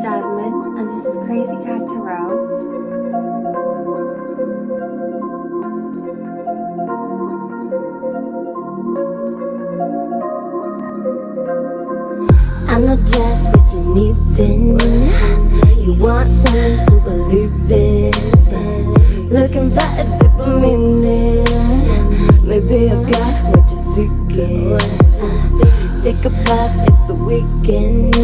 Jasmine, and this is Crazy Cat Tarot. I know just what you need in. You want something to believe in. Looking for a deeper meaning. Maybe I've got what you're seeking. Take a puff, it's the weekend.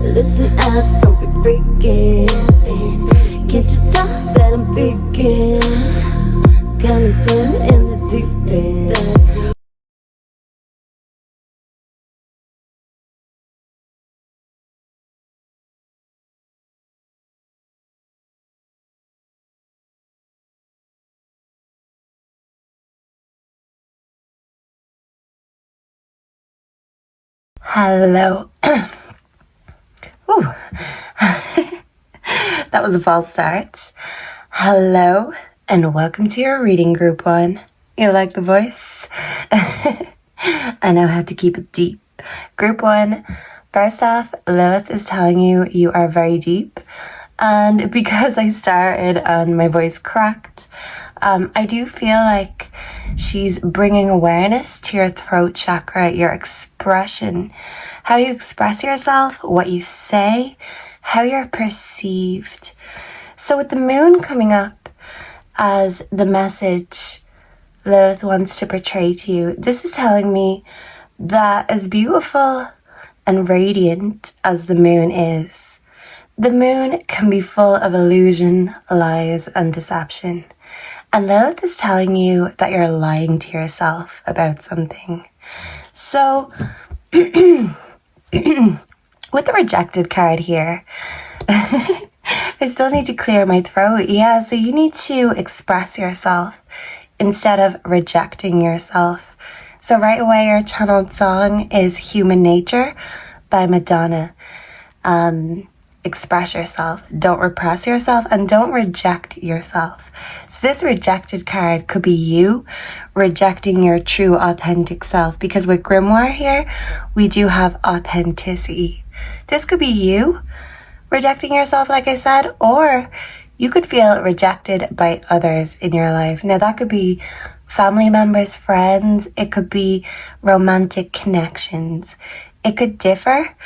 Listen up, don't be freaking. Can't you tell that I'm peeking? Come and swim in the deep end. Hello. Ooh. That was a false start. Hello, and welcome to your reading, Group 1. You like the voice? I know how to keep it deep. Group 1, first off, Lilith is telling you you are very deep. And because I started and my voice cracked, I do feel like she's bringing awareness to your throat chakra, your expression, how you express yourself, what you say, how you're perceived. So with the moon coming up as the message Lilith wants to portray to you, this is telling me that as beautiful and radiant as the moon is, the moon can be full of illusion, lies, and deception. And Lilith is telling you that you're lying to yourself about something. So, with the rejected card here, I still need to clear my throat. Yeah, so you need to express yourself instead of rejecting yourself. So right away, our channeled song is Human Nature by Madonna. Express yourself, don't repress yourself, and don't reject yourself. So this rejected card could be you rejecting your true authentic self, because with Grimoire here, we do have authenticity. This could be you rejecting yourself, like I said, or you could feel rejected by others in your life. Now that could be family members, friends, it could be romantic connections. It could differ.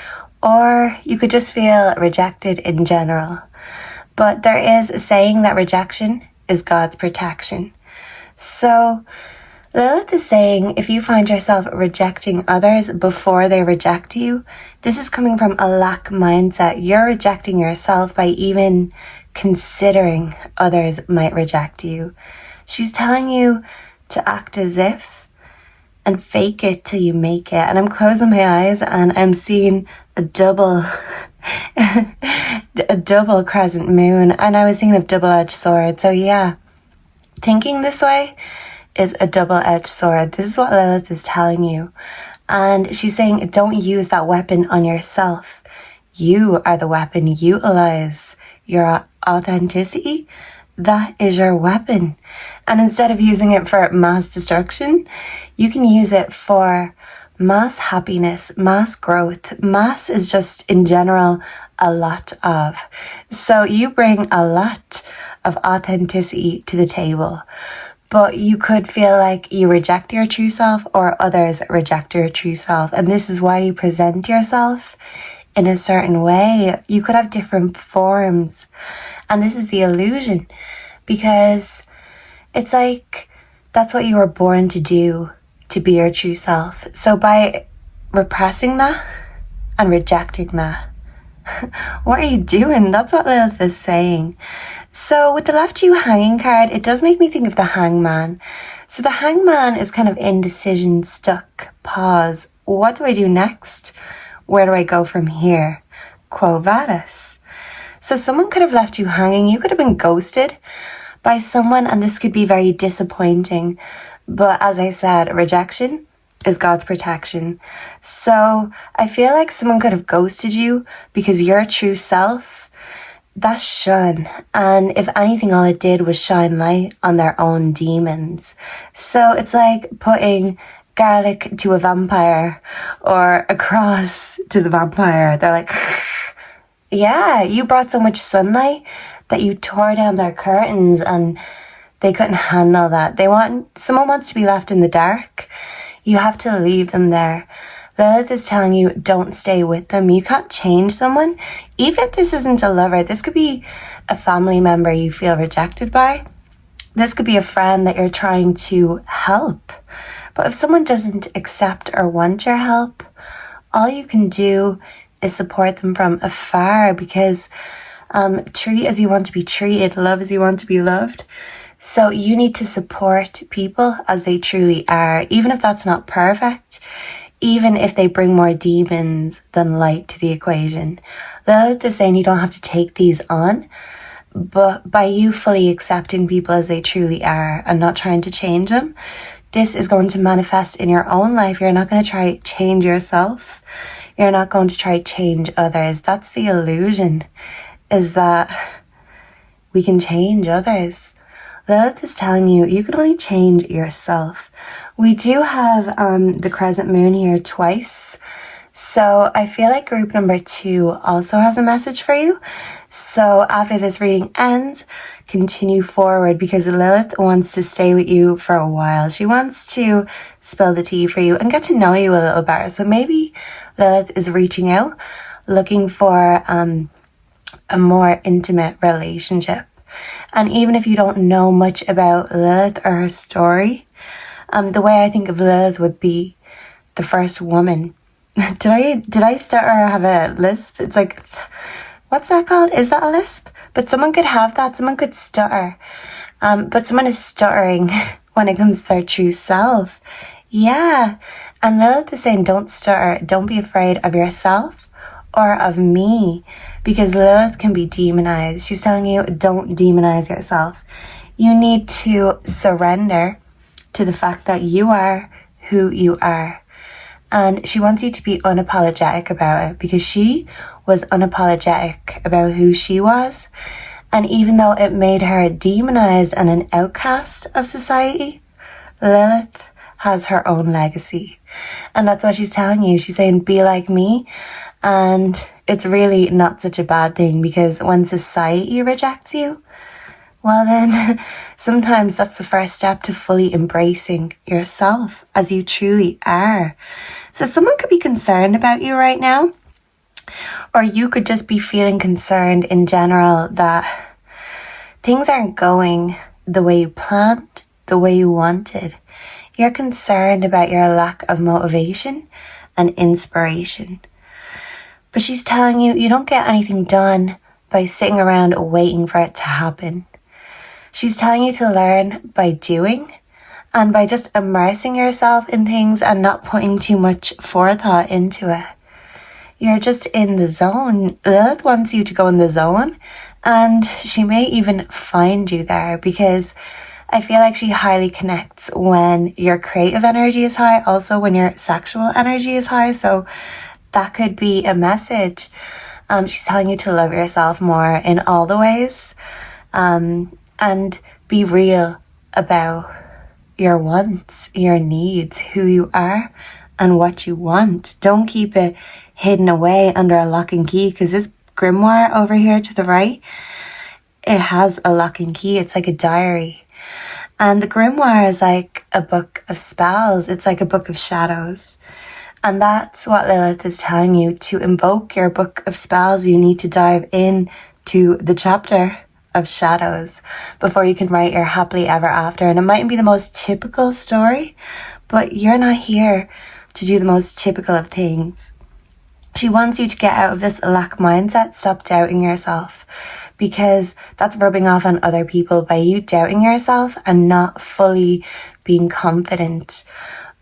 Or you could just feel rejected in general. But there is a saying that rejection is God's protection. So Lilith is saying if you find yourself rejecting others before they reject you, this is coming from a lack mindset. You're rejecting yourself by even considering others might reject you. She's telling you to act as if and fake it till you make it. And I'm closing my eyes and I'm seeing a double crescent moon, and I was thinking of double-edged sword. So yeah, thinking this way is a double-edged sword. This is what Lilith is telling you, and she's saying don't use that weapon on yourself. You are the weapon. Utilize your authenticity. That is your weapon. And instead of using it for mass destruction, you can use it for mass happiness, mass growth. Mass is just in general a lot of. So you bring a lot of authenticity to the table. But you could feel like you reject your true self or others reject your true self. And this is why you present yourself in a certain way. You could have different forms. And this is the illusion, because it's like that's what you were born to do, to be your true self. So by repressing that and rejecting that, what are you doing? That's what Lilith is saying. So with the left you hanging card, it does make me think of the hangman. So the hangman is kind of indecision, stuck, pause. What do I do next? Where do I go from here? Quo vadis. So someone could have left you hanging. You could have been ghosted by someone, and this could be very disappointing. But as I said, rejection is God's protection. So I feel like someone could have ghosted you because your true self, that's shone. And if anything, all it did was shine light on their own demons. So it's like putting garlic to a vampire or a cross to the vampire. They're like, Yeah, you brought so much sunlight that you tore down their curtains and they couldn't handle that. Someone wants to be left in the dark. You have to leave them there. Lilith is telling you, don't stay with them. You can't change someone. Even if this isn't a lover, this could be a family member you feel rejected by. This could be a friend that you're trying to help. But if someone doesn't accept or want your help, all you can do is support them from afar, because treat as you want to be treated, love as you want to be loved. So you need to support people as they truly are, even if that's not perfect, even if they bring more demons than light to the equation. Lilith is saying you don't have to take these on, but by you fully accepting people as they truly are and not trying to change them, this is going to manifest in your own life. You're not going to try to change yourself. You're not going to try to change others. That's the illusion, is that we can change others. Lilith is telling you, you can only change yourself. We do have the crescent moon here twice. So I feel like group number 2 also has a message for you. So after this reading ends, continue forward, because Lilith wants to stay with you for a while. She wants to spill the tea for you and get to know you a little better. So maybe Lilith is reaching out, looking for a more intimate relationship. And even if you don't know much about Lilith or her story, the way I think of Lilith would be the first woman. Did I start or have a lisp? It's like, what's that called? Is that a lisp? But someone could have that. Someone could stutter. But someone is stuttering when it comes to their true self. Yeah. And Lilith is saying, don't stutter. Don't be afraid of yourself or of me, because Lilith can be demonized. She's telling you, don't demonize yourself. You need to surrender to the fact that you are who you are. And she wants you to be unapologetic about it, because she was unapologetic about who she was. And even though it made her demonized and an outcast of society, Lilith has her own legacy. And that's what she's telling you. She's saying, be like me. And it's really not such a bad thing, because when society rejects you, well then, sometimes that's the first step to fully embracing yourself as you truly are. So someone could be concerned about you right now, or you could just be feeling concerned in general that things aren't going the way you planned, the way you wanted. You're concerned about your lack of motivation and inspiration. But she's telling you, you don't get anything done by sitting around waiting for it to happen. She's telling you to learn by doing, and by just immersing yourself in things and not putting too much forethought into it. You're just in the zone. Lilith wants you to go in the zone, and she may even find you there, because I feel like she highly connects when your creative energy is high, also when your sexual energy is high. So that could be a message. She's telling you to love yourself more in all the ways, and be real about your wants, your needs, who you are, and what you want. Don't keep it hidden away under a lock and key, because this grimoire over here to the right, it has a lock and key. It's like a diary. And the grimoire is like a book of spells. It's like a book of shadows. And that's what Lilith is telling you. To invoke your book of spells, you need to dive in to the chapter of shadows before you can write your happily ever after. And it mightn't be the most typical story, but you're not here to do the most typical of things. She wants you to get out of this lack mindset. Stop doubting yourself, because that's rubbing off on other people by you doubting yourself and not fully being confident.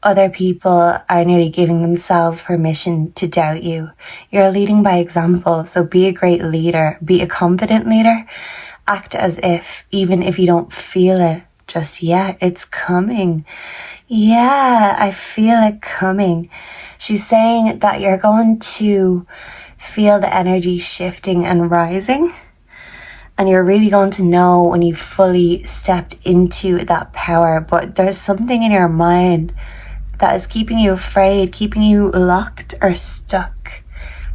Other people are nearly giving themselves permission to doubt you. You're leading by example, so be a great leader. Be a confident leader. Act as if, even if you don't feel it just yet, it's coming. Yeah, I feel it coming. She's saying that you're going to feel the energy shifting and rising. And you're really going to know when you fully stepped into that power. But there's something in your mind that is keeping you afraid, keeping you locked or stuck.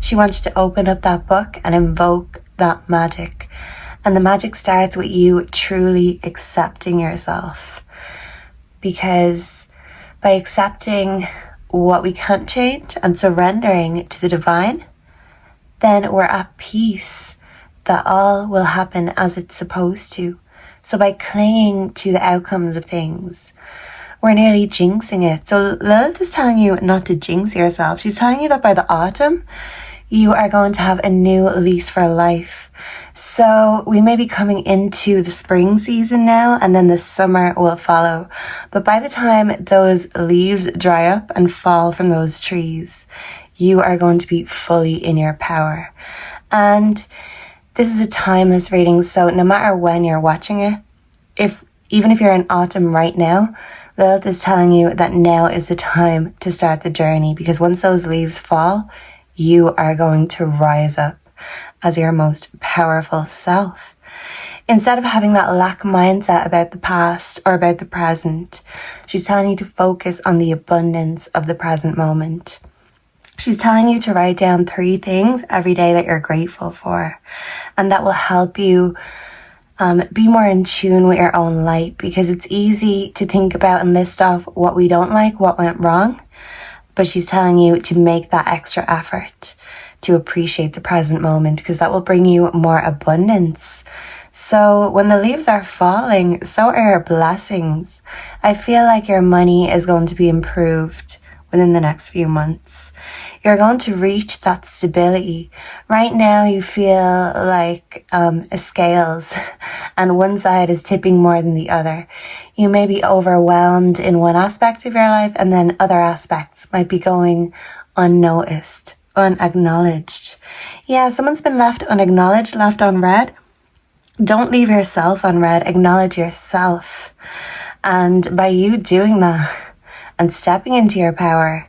She wants you to open up that book and invoke that magic. And the magic starts with you truly accepting yourself. Because by accepting what we can't change and surrendering to the divine, then we're at peace that all will happen as it's supposed to. So by clinging to the outcomes of things, we're nearly jinxing it. So Lilith is telling you not to jinx yourself. She's telling you that by the autumn, you are going to have a new lease for life. So we may be coming into the spring season now, and then the summer will follow. But by the time those leaves dry up and fall from those trees, you are going to be fully in your power. And this is a timeless reading, so no matter when you're watching it, even if you're in autumn right now, Lilith is telling you that now is the time to start the journey, because once those leaves fall, you are going to rise up as your most powerful self. Instead of having that lack mindset about the past or about the present, she's telling you to focus on the abundance of the present moment. She's telling you to write down 3 things every day that you're grateful for, and that will help you be more in tune with your own light, because it's easy to think about and list off what we don't like, what went wrong, but she's telling you to make that extra effort to appreciate the present moment, because that will bring you more abundance. So when the leaves are falling, so are your blessings. I feel like your money is going to be improved within the next few months. You're going to reach that stability. Right now you feel like a scales and one side is tipping more than the other. You may be overwhelmed in one aspect of your life, and then other aspects might be going unnoticed, unacknowledged. Yeah, someone's been left unacknowledged, left on red. Don't leave yourself on red. Acknowledge yourself. And by you doing that and stepping into your power,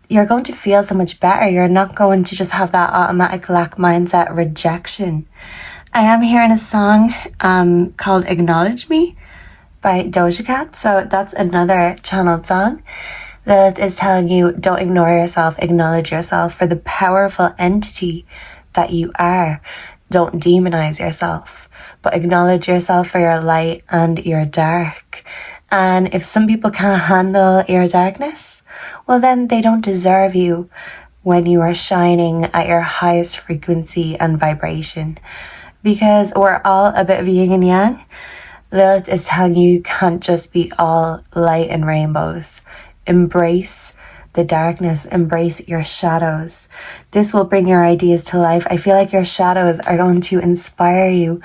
you're going to feel so much better. You're not going to just have that automatic lack mindset rejection. I am hearing a song called Acknowledge Me by Doja Cat. So that's another channeled song. Lilith is telling you, don't ignore yourself, acknowledge yourself for the powerful entity that you are. Don't demonize yourself, but acknowledge yourself for your light and your dark. And if some people can't handle your darkness, well then they don't deserve you when you are shining at your highest frequency and vibration. Because we're all a bit of yin and yang. Lilith is telling you can't just be all light and rainbows. Embrace the darkness, embrace your shadows. This will bring your ideas to life. I feel like your shadows are going to inspire you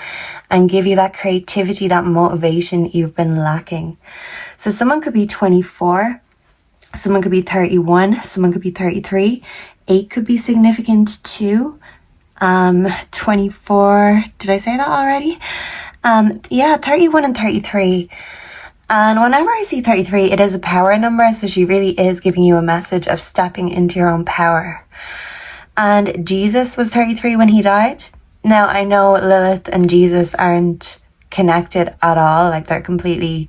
and give you that creativity, that motivation you've been lacking. So someone could be 24, someone could be 31, someone could be 33. 8 could be significant too. 24, did I say that already? 31 and 33. And whenever I see 33, it is a power number, so she really is giving you a message of stepping into your own power. And Jesus was 33 when he died. Now, I know Lilith and Jesus aren't connected at all, like they're completely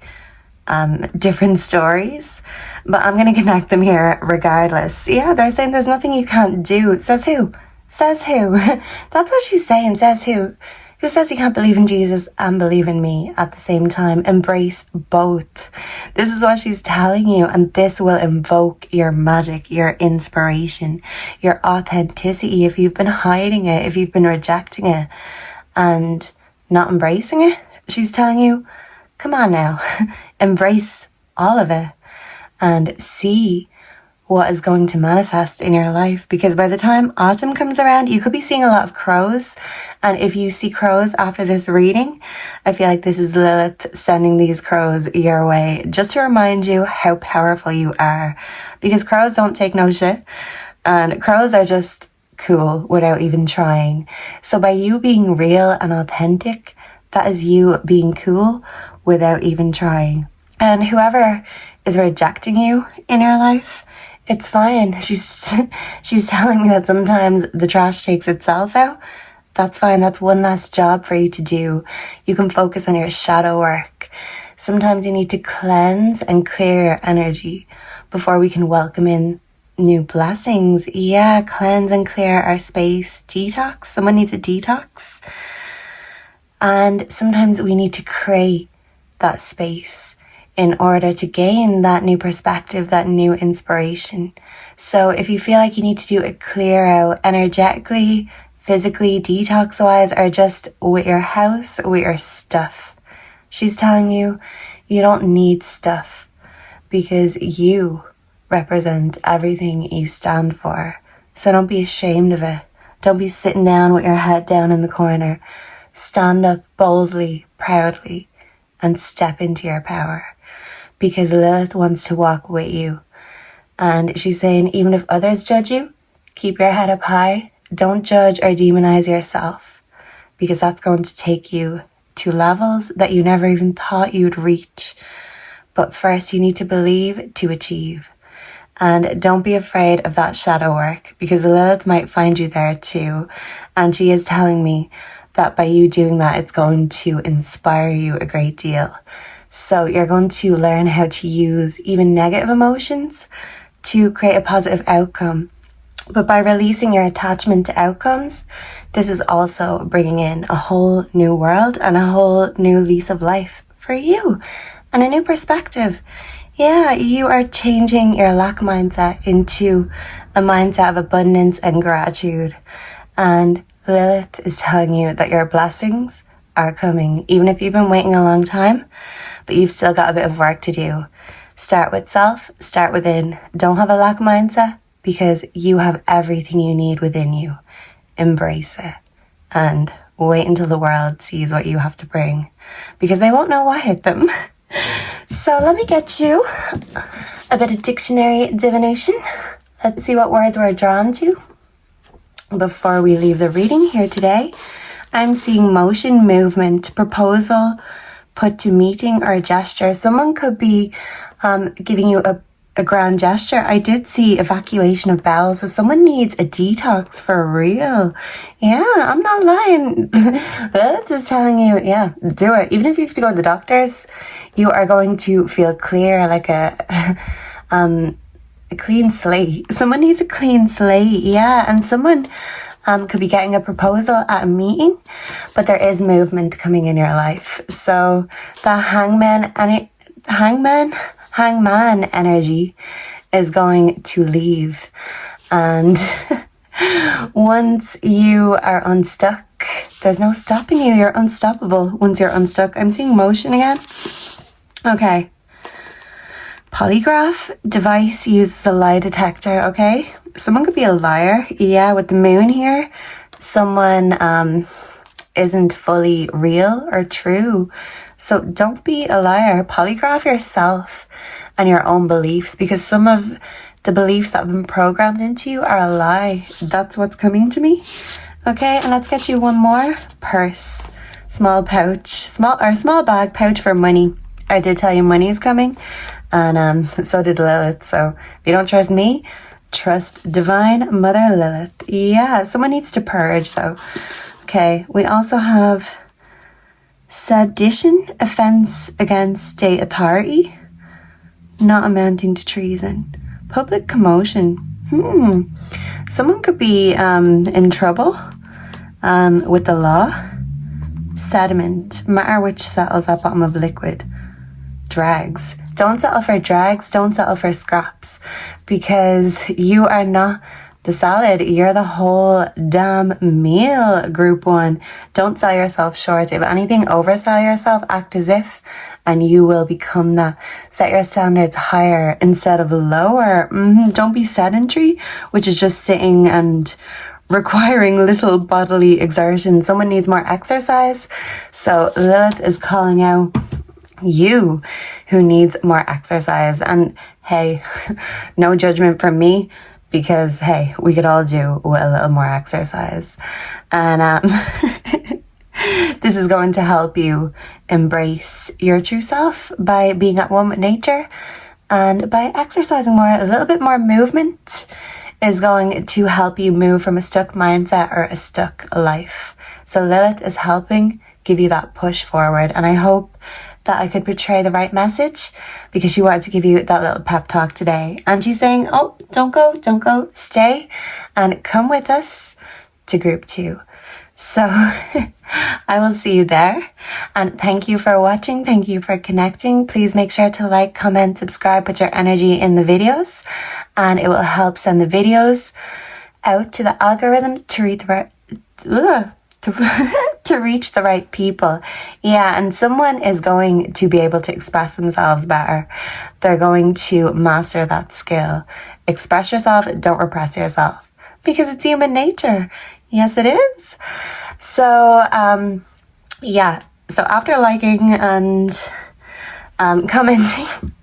different stories, but I'm going to connect them here regardless. Yeah, they're saying there's nothing you can't do. Says who? Says who? That's what she's saying. Says who? Who says you can't believe in Jesus and believe in me at the same time? Embrace both. This is what she's telling you, and this will invoke your magic, your inspiration, your authenticity. If you've been hiding it, if you've been rejecting it and not embracing it, she's telling you, come on now, embrace all of it and see what is going to manifest in your life. Because by the time autumn comes around, you could be seeing a lot of crows. And if you see crows after this reading, I feel like this is Lilith sending these crows your way just to remind you how powerful you are. Because crows don't take no shit. And crows are just cool without even trying. So by you being real and authentic, that is you being cool without even trying. And whoever is rejecting you in your life, it's fine. She's telling me that sometimes the trash takes itself out. That's fine. That's one last job for you to do. You can focus on your shadow work. Sometimes you need to cleanse and clear your energy before we can welcome in new blessings. Yeah, cleanse and clear our space. Detox. Someone needs a detox. And sometimes we need to create that space in order to gain that new perspective, that new inspiration. So if you feel like you need to do a clear out energetically, physically, detox wise, or just with your house, with your stuff, she's telling you you don't need stuff because you represent everything you stand for. So don't be ashamed of it. Don't be sitting down with your head down in the corner. Stand up boldly, proudly, and step into your power. Because Lilith wants to walk with you. And she's saying, even if others judge you, keep your head up high. Don't judge or demonize yourself. Because that's going to take you to levels that you never even thought you'd reach. But first, you need to believe to achieve. And don't be afraid of that shadow work, because Lilith might find you there too. And she is telling me that by you doing that, it's going to inspire you a great deal. So you're going to learn how to use even negative emotions to create a positive outcome. But by releasing your attachment to outcomes, this is also bringing in a whole new world and a whole new lease of life for you and a new perspective. Yeah, you are changing your lack mindset into a mindset of abundance and gratitude. And Lilith is telling you that your blessings are coming, even if you've been waiting a long time, but you've still got a bit of work to do. Start with self, start within. Don't have a lack mindset, because you have everything you need within you. Embrace it and wait until the world sees what you have to bring, because they won't know what hit them. So let me get you a bit of dictionary divination. Let's see what words we're drawn to. Before we leave the reading here today, I'm seeing motion, movement, proposal, put to meeting, or gesture. Someone could be giving you a grand gesture. I did see evacuation of bowels, so someone needs a detox for real. Yeah, I'm not lying. That is telling you, yeah, do it. Even if you have to go to the doctors, you are going to feel clear, like a clean slate. Someone needs a clean slate, yeah. And someone could be getting a proposal at a meeting, but there is movement coming in your life. So the hangman energy is going to leave. And once you are unstuck, there's no stopping you. You're unstoppable once you're unstuck. I'm seeing motion again. Okay. Polygraph device uses a lie detector, okay? Someone could be a liar. Yeah, with the moon here, someone isn't fully real or true. So don't be a liar. Polygraph yourself and your own beliefs, because some of the beliefs that have been programmed into you are a lie. That's what's coming to me. Okay, and let's get you one more. Purse, small pouch, small bag, pouch for money. I did tell you money's coming, and so did Lilith. So if you don't trust me, trust Divine Mother Lilith. Yeah, someone needs to purge though. Okay, we also have sedition, offense against state authority, not amounting to treason. Public commotion. Someone could be in trouble with the law. Sediment, matter which settles at bottom of liquid. Drags. Don't settle for drags, don't settle for scraps, because you are not the salad, you're the whole damn meal, group one. Don't sell yourself short. If anything, oversell yourself, act as if, and you will become that. Set your standards higher instead of lower. Don't be sedentary, which is just sitting and requiring little bodily exertion. Someone needs more exercise. So Lilith is calling out you who needs more exercise. And hey, no judgment from me, because hey, we could all do with a little more exercise. And this is going to help you embrace your true self by being at one with nature, and by exercising more. A little bit more movement is going to help you move from a stuck mindset or a stuck life. So Lilith is helping give you that push forward. And I hope that I could portray the right message, because she wanted to give you that little pep talk today. And she's saying, oh, don't go, stay and come with us to group 2. So I will see you there. And thank you for watching. Thank you for connecting. Please make sure to like, comment, subscribe, put your energy in the videos, and it will help send the videos out to the algorithm to read the right, to reach the right people. Yeah, and someone is going to be able to express themselves better. They're going to master that skill. Express yourself, don't repress yourself, because it's human nature. Yes, it is. So, yeah. So after liking and commenting,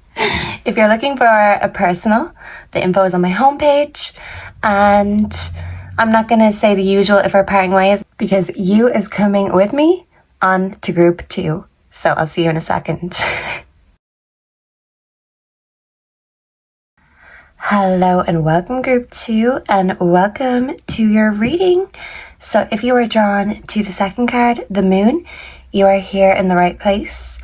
if you're looking for a personal, the info is on my homepage. And I'm not going to say the usual if we're parting ways, because you is coming with me on to group 2. So I'll see you in a second. Hello and welcome group 2, and welcome to your reading. So if you were drawn to the second card, the moon, you are here in the right place.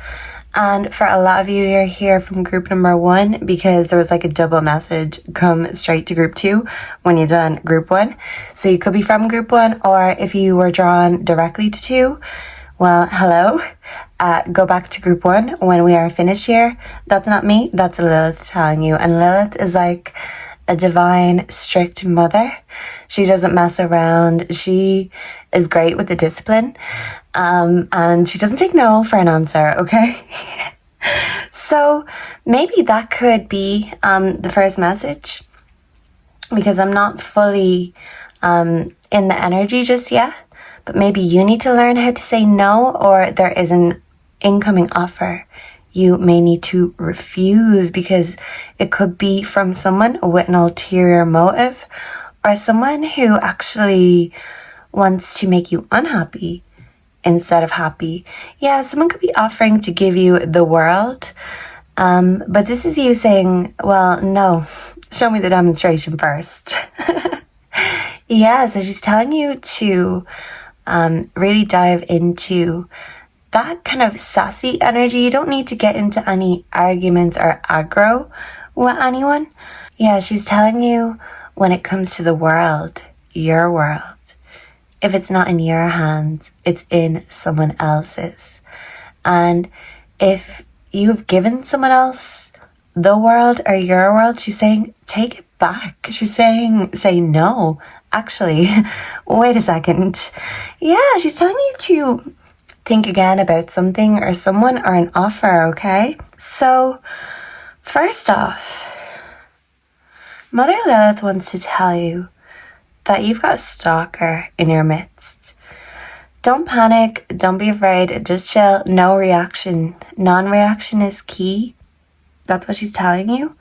And for a lot of you, you're here from group number 1, because there was like a double message, come straight to group 2 when you're done group 1. So you could be from group 1, or if you were drawn directly to 2, well, hello. Go back to group 1 when we are finished here. That's not me, that's Lilith telling you. And Lilith is like a divine, strict mother. She doesn't mess around. She is great with the discipline. And she doesn't take no for an answer, okay? So maybe that could be the first message, because I'm not fully in the energy just yet. But maybe you need to learn how to say no, or there is an incoming offer you may need to refuse, because it could be from someone with an ulterior motive, or someone who actually wants to make you unhappy instead of happy. Yeah, someone could be offering to give you the world, but this is you saying, well, no, show me the demonstration first. Yeah, so she's telling you to really dive into that kind of sassy energy. You don't need to get into any arguments or aggro with anyone. Yeah, she's telling you, when it comes to the world, your world, if it's not in your hands, it's in someone else's. And if you've given someone else the world or your world, she's saying, take it back. She's saying, say no. Actually, wait a second. Yeah, she's telling you to think again about something or someone or an offer, okay? So, first off, Mother Lilith wants to tell you that you've got a stalker in your midst. Don't panic, don't be afraid, just chill, no reaction. Non-reaction is key. That's what she's telling you.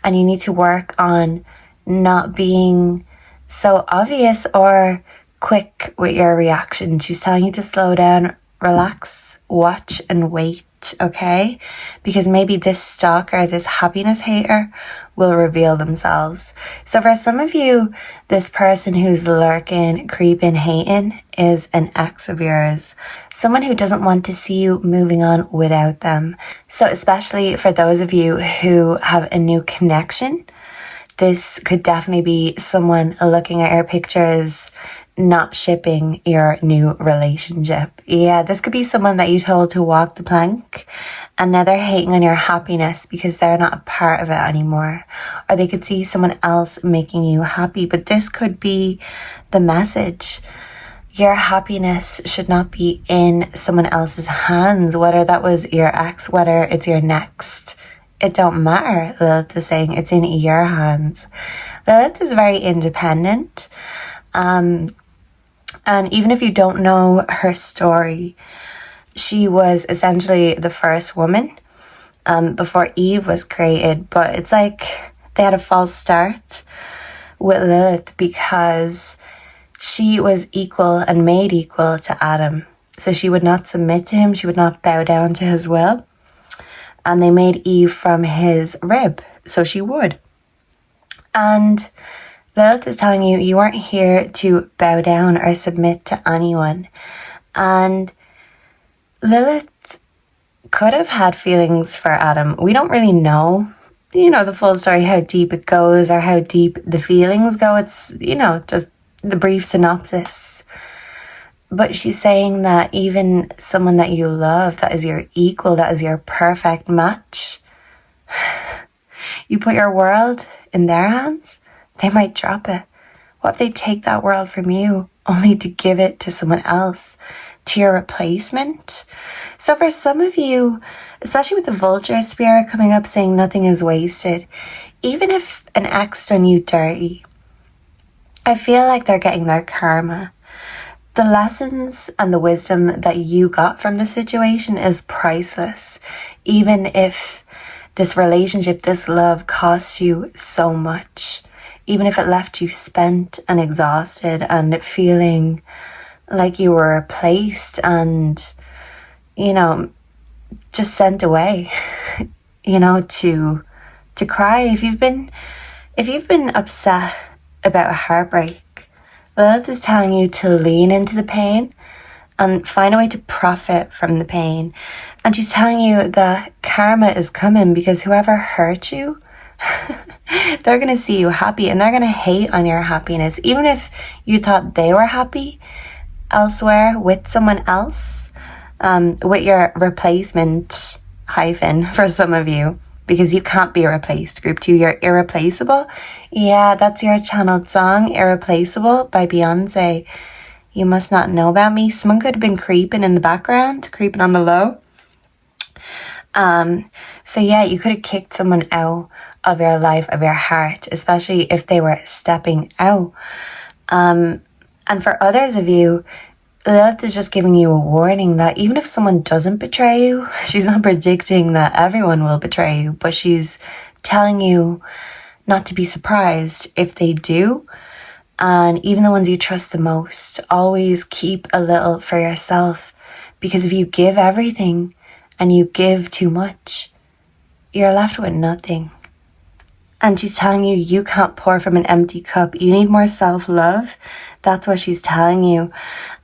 And you need to work on not being so obvious or quick with your reaction. She's telling you to slow down, relax, watch and wait, okay? Because maybe this stalker, this happiness hater will reveal themselves. So for some of you, this person who's lurking, creeping, hating is an ex of yours. Someone who doesn't want to see you moving on without them. So especially for those of you who have a new connection, this could definitely be someone looking at your pictures, not shipping your new relationship. Yeah, this could be someone that you told to walk the plank, and now they're hating on your happiness because they're not a part of it anymore. Or they could see someone else making you happy, but this could be the message. Your happiness should not be in someone else's hands, whether that was your ex, whether it's your next. It don't matter, Lilith is saying, it's in your hands. Lilith is very independent. And even if you don't know her story, she was essentially the first woman before Eve was created. But it's like they had a false start with Lilith because she was equal and made equal to Adam. So she would not submit to him. She would not bow down to his will. And they made Eve from his rib. So she would. And Lilith is telling you, you aren't here to bow down or submit to anyone. And Lilith could have had feelings for Adam. We don't really know, the full story, how deep it goes or how deep the feelings go. It's, just the brief synopsis. But she's saying that even someone that you love, that is your equal, that is your perfect match, you put your world in their hands, they might drop it. What if they take that world from you only to give it to someone else, to your replacement? So for some of you, especially with the vulture spirit coming up saying nothing is wasted, even if an ex done you dirty, I feel like they're getting their karma. The lessons and the wisdom that you got from the situation is priceless. Even if this relationship, this love costs you so much. Even if it left you spent and exhausted and feeling like you were replaced and, just sent away, to cry. If you've been upset about a heartbreak, Lilith is telling you to lean into the pain and find a way to profit from the pain. And she's telling you that karma is coming, because whoever hurt you, they're going to see you happy and they're going to hate on your happiness. Even if you thought they were happy elsewhere with someone else, with your replacement hyphen for some of you, because you can't be replaced. Group 2, you're irreplaceable. Yeah, that's your channeled song, Irreplaceable by Beyonce. You must not know about me. Someone could have been creeping in the background, creeping on the low. So yeah, you could have kicked someone out of your life, of your heart, especially if they were stepping out. And for others of you, Lilith is just giving you a warning that even if someone doesn't betray you, she's not predicting that everyone will betray you, but she's telling you not to be surprised if they do. And even the ones you trust the most, always keep a little for yourself, because if you give everything and you give too much, you're left with nothing. And she's telling you, you can't pour from an empty cup. You need more self-love. That's what she's telling you.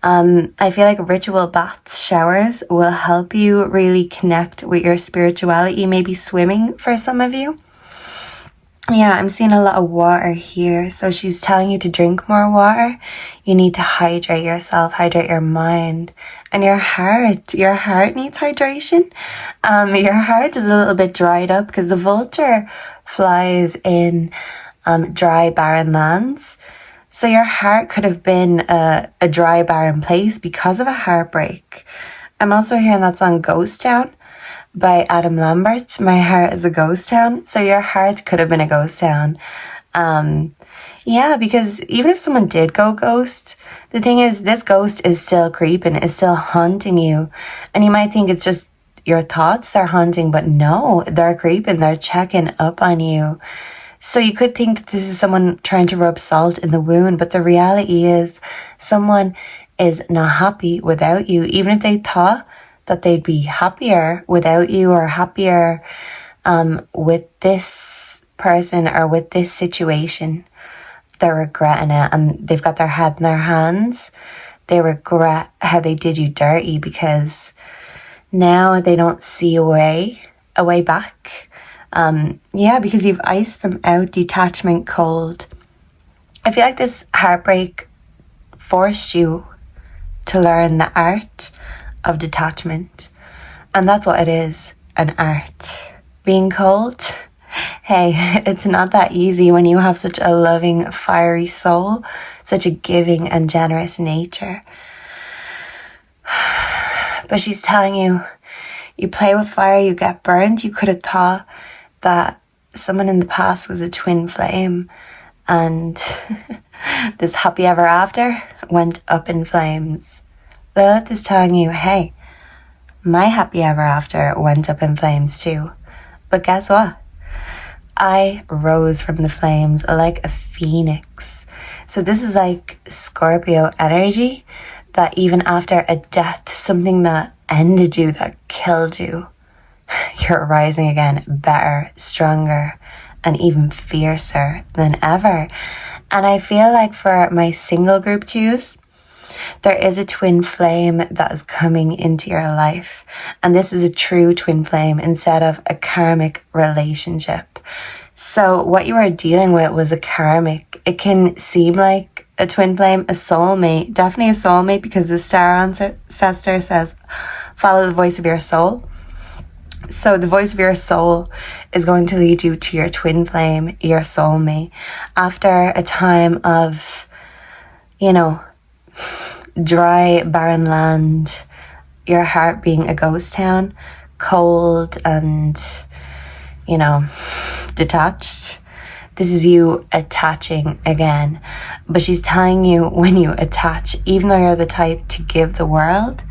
I feel like ritual baths, showers will help you really connect with your spirituality. Maybe swimming for some of you. Yeah, I'm seeing a lot of water here. So she's telling you to drink more water. You need to hydrate yourself, hydrate your mind. And your heart needs hydration. Your heart is a little bit dried up because the vulture flies in dry, barren lands. So your heart could have been a dry, barren place because of a heartbreak. I'm also hearing that song Ghost Town by Adam Lambert. My heart is a ghost town. So your heart could have been a ghost town. Yeah, because even if someone did go ghost, the thing is, this ghost is still creeping, is still haunting you. And you might think it's just your thoughts they're haunting, but no, they're creeping, they're checking up on you. So you could think that this is someone trying to rub salt in the wound, but the reality is someone is not happy without you. Even if they thought that they'd be happier without you, or happier with this person or with this situation, they're regretting it, and they've got their head in their hands. They regret how they did you dirty, because now they don't see a way back. Yeah, because you've iced them out, detachment, cold. I feel like this heartbreak forced you to learn the art of detachment. And that's what it is, an art. Being cold, hey, it's not that easy when you have such a loving, fiery soul, such a giving and generous nature. But she's telling you, you play with fire, you get burned. You could have thought that someone in the past was a twin flame, and this happy ever after went up in flames. Lilith is telling you, hey, my happy ever after went up in flames too. But guess what? I rose from the flames like a phoenix. So this is like Scorpio energy, that even after a death, something that ended you, that killed you, you're rising again, better, stronger, and even fiercer than ever. And I feel like for my single group 2s, there is a twin flame that is coming into your life. And this is a true twin flame instead of a karmic relationship. So what you are dealing with was a karmic. It can seem like a twin flame, a soulmate, definitely a soulmate, because the star ancestor says, follow the voice of your soul. So the voice of your soul is going to lead you to your twin flame, your soulmate. After a time of, you know, dry, barren land, your heart being a ghost town, cold and, you know, detached. This is you attaching again. But she's telling you, when you attach, even though you're the type to give the world,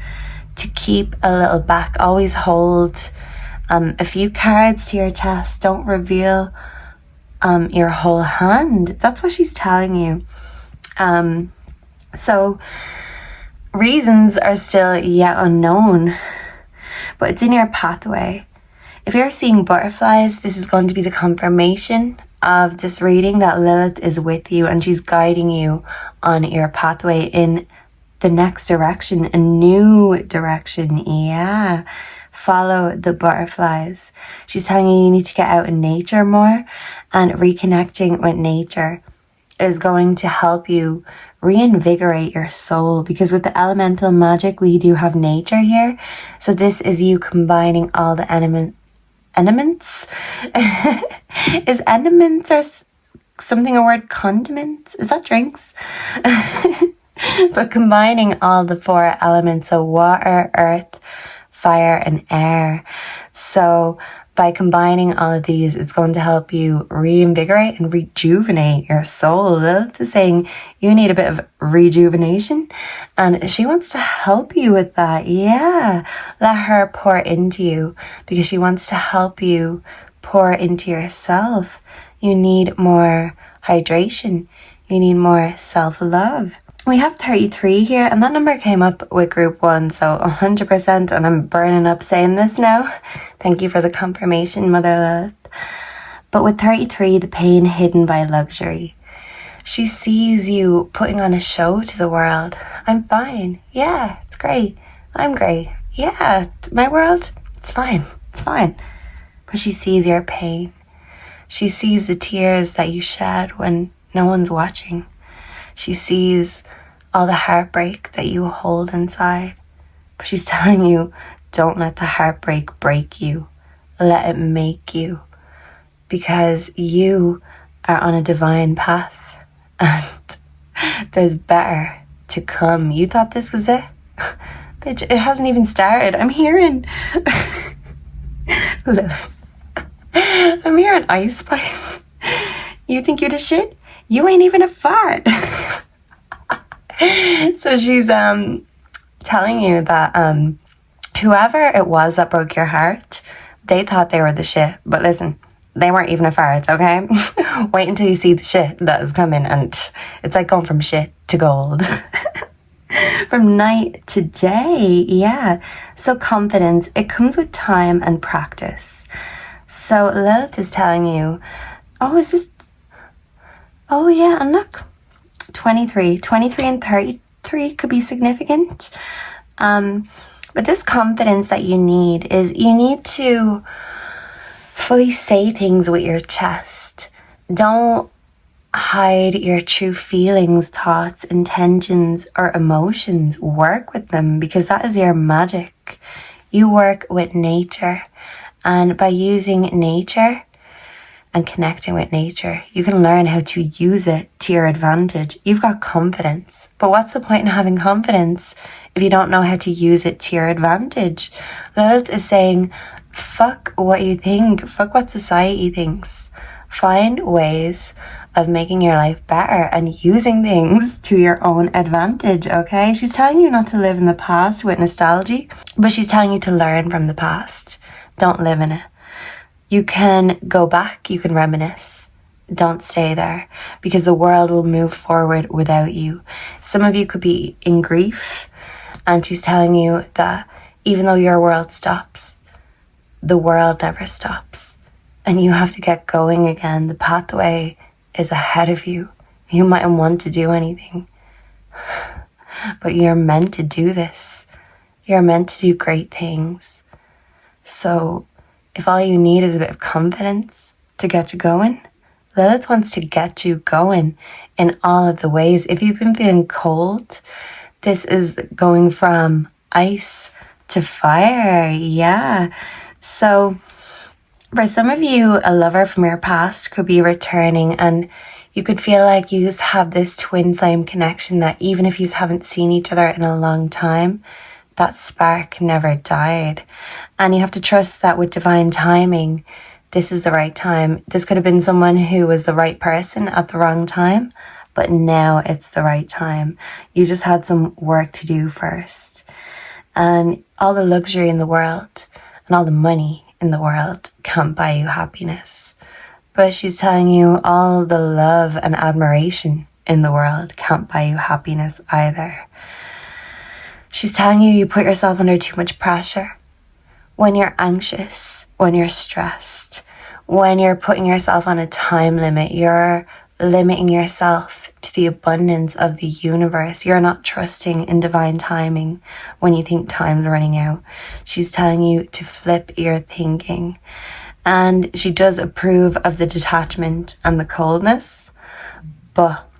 to keep a little back. Always hold a few cards to your chest. Don't reveal your whole hand. That's what she's telling you. So reasons are still yet unknown, but it's in your pathway. If you're seeing butterflies, this is going to be the confirmation of this reading that Lilith is with you and she's guiding you on your pathway in the next direction, a new direction. Yeah. Follow the butterflies. She's telling you need to get out in nature more, and reconnecting with nature is going to help you reinvigorate your soul, because with the elemental magic, we do have nature here. So this is you combining all the elements. Is elements or something a word? Condiments? Is that drinks? But combining all the 4 elements, so water, earth, fire and air. So by combining all of these, it's going to help you reinvigorate and rejuvenate your soul. Lilith is saying you need a bit of rejuvenation, and she wants to help you with that. Yeah, let her pour into you, because she wants to help you pour into yourself. You need more hydration. You need more self-love. We have 33 here, and that number came up with group 1, so 100%, and I'm burning up saying this now. Thank you for the confirmation, Mother Lilith. But with 33, the pain hidden by luxury. She sees you putting on a show to the world. I'm fine. Yeah, it's great. I'm great. Yeah, my world, it's fine. It's fine. But she sees your pain. She sees the tears that you shed when no one's watching. She sees all the heartbreak that you hold inside. But she's telling you, don't let the heartbreak break you. Let it make you. Because you are on a divine path. And there's better to come. You thought this was it? Bitch, it hasn't even started. I'm hearing... I'm hearing Ice Spice. You think you're the shit? You ain't even a fart. So she's telling you that whoever it was that broke your heart, they thought they were the shit. But listen, they weren't even a fart, okay? Wait until you see the shit that is coming, and it's like going from shit to gold. From night to day, yeah. So confidence, it comes with time and practice. So Lilith is telling you, oh, is this... Oh yeah, and look, 23 and 33 could be significant. But this confidence that you need is you need to fully say things with your chest. Don't hide your true feelings, thoughts, intentions, or emotions. Work with them, because that is your magic. You work with nature, and by using nature and connecting with nature, you can learn how to use it to your advantage. You've got confidence. But what's the point in having confidence if you don't know how to use it to your advantage? Lilith is saying, fuck what you think. Fuck what society thinks. Find ways of making your life better and using things to your own advantage, okay? She's telling you not to live in the past with nostalgia, but she's telling you to learn from the past. Don't live in it. You can go back, you can reminisce. Don't stay there, because the world will move forward without you. Some of you could be in grief, and she's telling you that even though your world stops, the world never stops. And you have to get going again. The pathway is ahead of you. You mightn't want to do anything. but you're meant to do this. You're meant to do great things. So if all you need is a bit of confidence to get you going, Lilith wants to get you going in all of the ways. If you've been feeling cold, this is going from ice to fire. Yeah. So for some of you, a lover from your past could be returning, and you could feel like you just have this twin flame connection that even if you haven't seen each other in a long time, that spark never died. And you have to trust that with divine timing, this is the right time. This could have been someone who was the right person at the wrong time, but now it's the right time. You just had some work to do first. And all the luxury in the world and all the money in the world can't buy you happiness. But she's telling you all the love and admiration in the world can't buy you happiness either. She's telling you you put yourself under too much pressure. When you're anxious, when you're stressed, when you're putting yourself on a time limit, you're limiting yourself to the abundance of the universe. You're not trusting in divine timing when you think time's running out. She's telling you to flip your thinking. And she does approve of the detachment and the coldness, but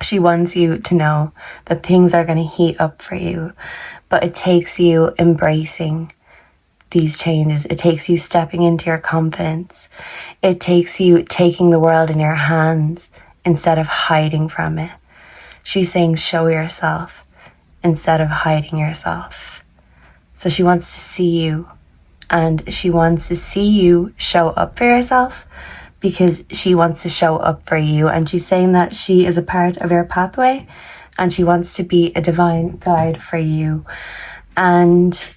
she wants you to know that things are going to heat up for you. But it takes you embracing these changes. It takes you stepping into your confidence. It takes you taking the world in your hands instead of hiding from it. She's saying show yourself instead of hiding yourself. So she wants to see you, and she wants to see you show up for yourself because she wants to show up for you. And she's saying that she is a part of your pathway and she wants to be a divine guide for you. And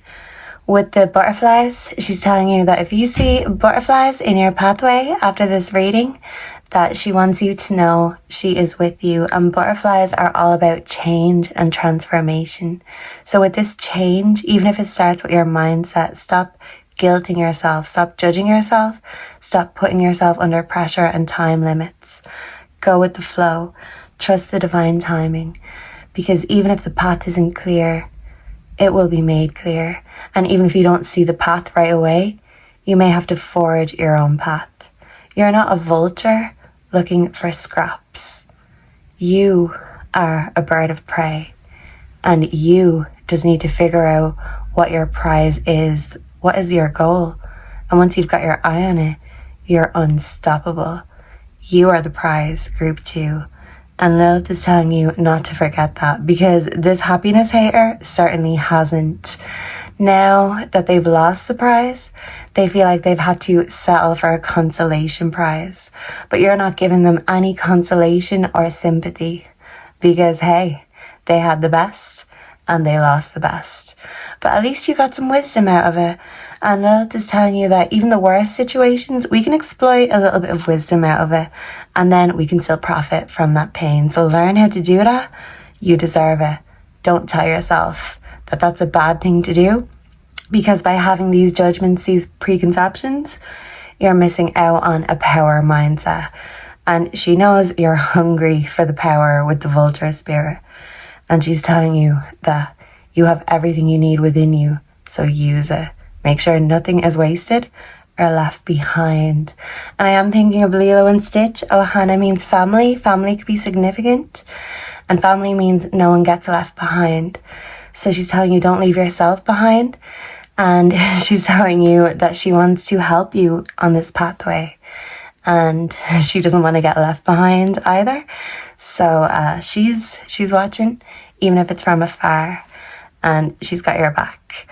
with the butterflies, she's telling you that if you see butterflies in your pathway after this reading, that she wants you to know she is with you. And butterflies are all about change and transformation. So with this change, even if it starts with your mindset, stop guilting yourself, stop judging yourself, stop putting yourself under pressure and time limits. Go with the flow. Trust the divine timing. Because even if the path isn't clear, it will be made clear. And even if you don't see the path right away, you may have to forge your own path. You're not a vulture looking for scraps. You are a bird of prey, and you just need to figure out what your prize is. What is your goal? And once you've got your eye on it, you're unstoppable. You are the prize, group 2. And Lilith is telling you not to forget that, because this happiness hater certainly hasn't. Now that they've lost the prize, they feel like they've had to settle for a consolation prize. But you're not giving them any consolation or sympathy because, hey, they had the best and they lost the best. But at least you got some wisdom out of it. And Lilith is telling you that even the worst situations, we can exploit a little bit of wisdom out of it, and then we can still profit from that pain. So learn how to do that. You deserve it. Don't tell yourself that that's a bad thing to do, because by having these judgments, these preconceptions, you're missing out on a power mindset. And she knows you're hungry for the power with the vulture spirit. And she's telling you that you have everything you need within you, so use it. Make sure nothing is wasted or left behind. And I am thinking of Lilo and Stitch. Ohana means family. Family could be significant. And family means no one gets left behind. So she's telling you don't leave yourself behind. And she's telling you that she wants to help you on this pathway. And she doesn't want to get left behind either. So she's watching, even if it's from afar. And she's got your back.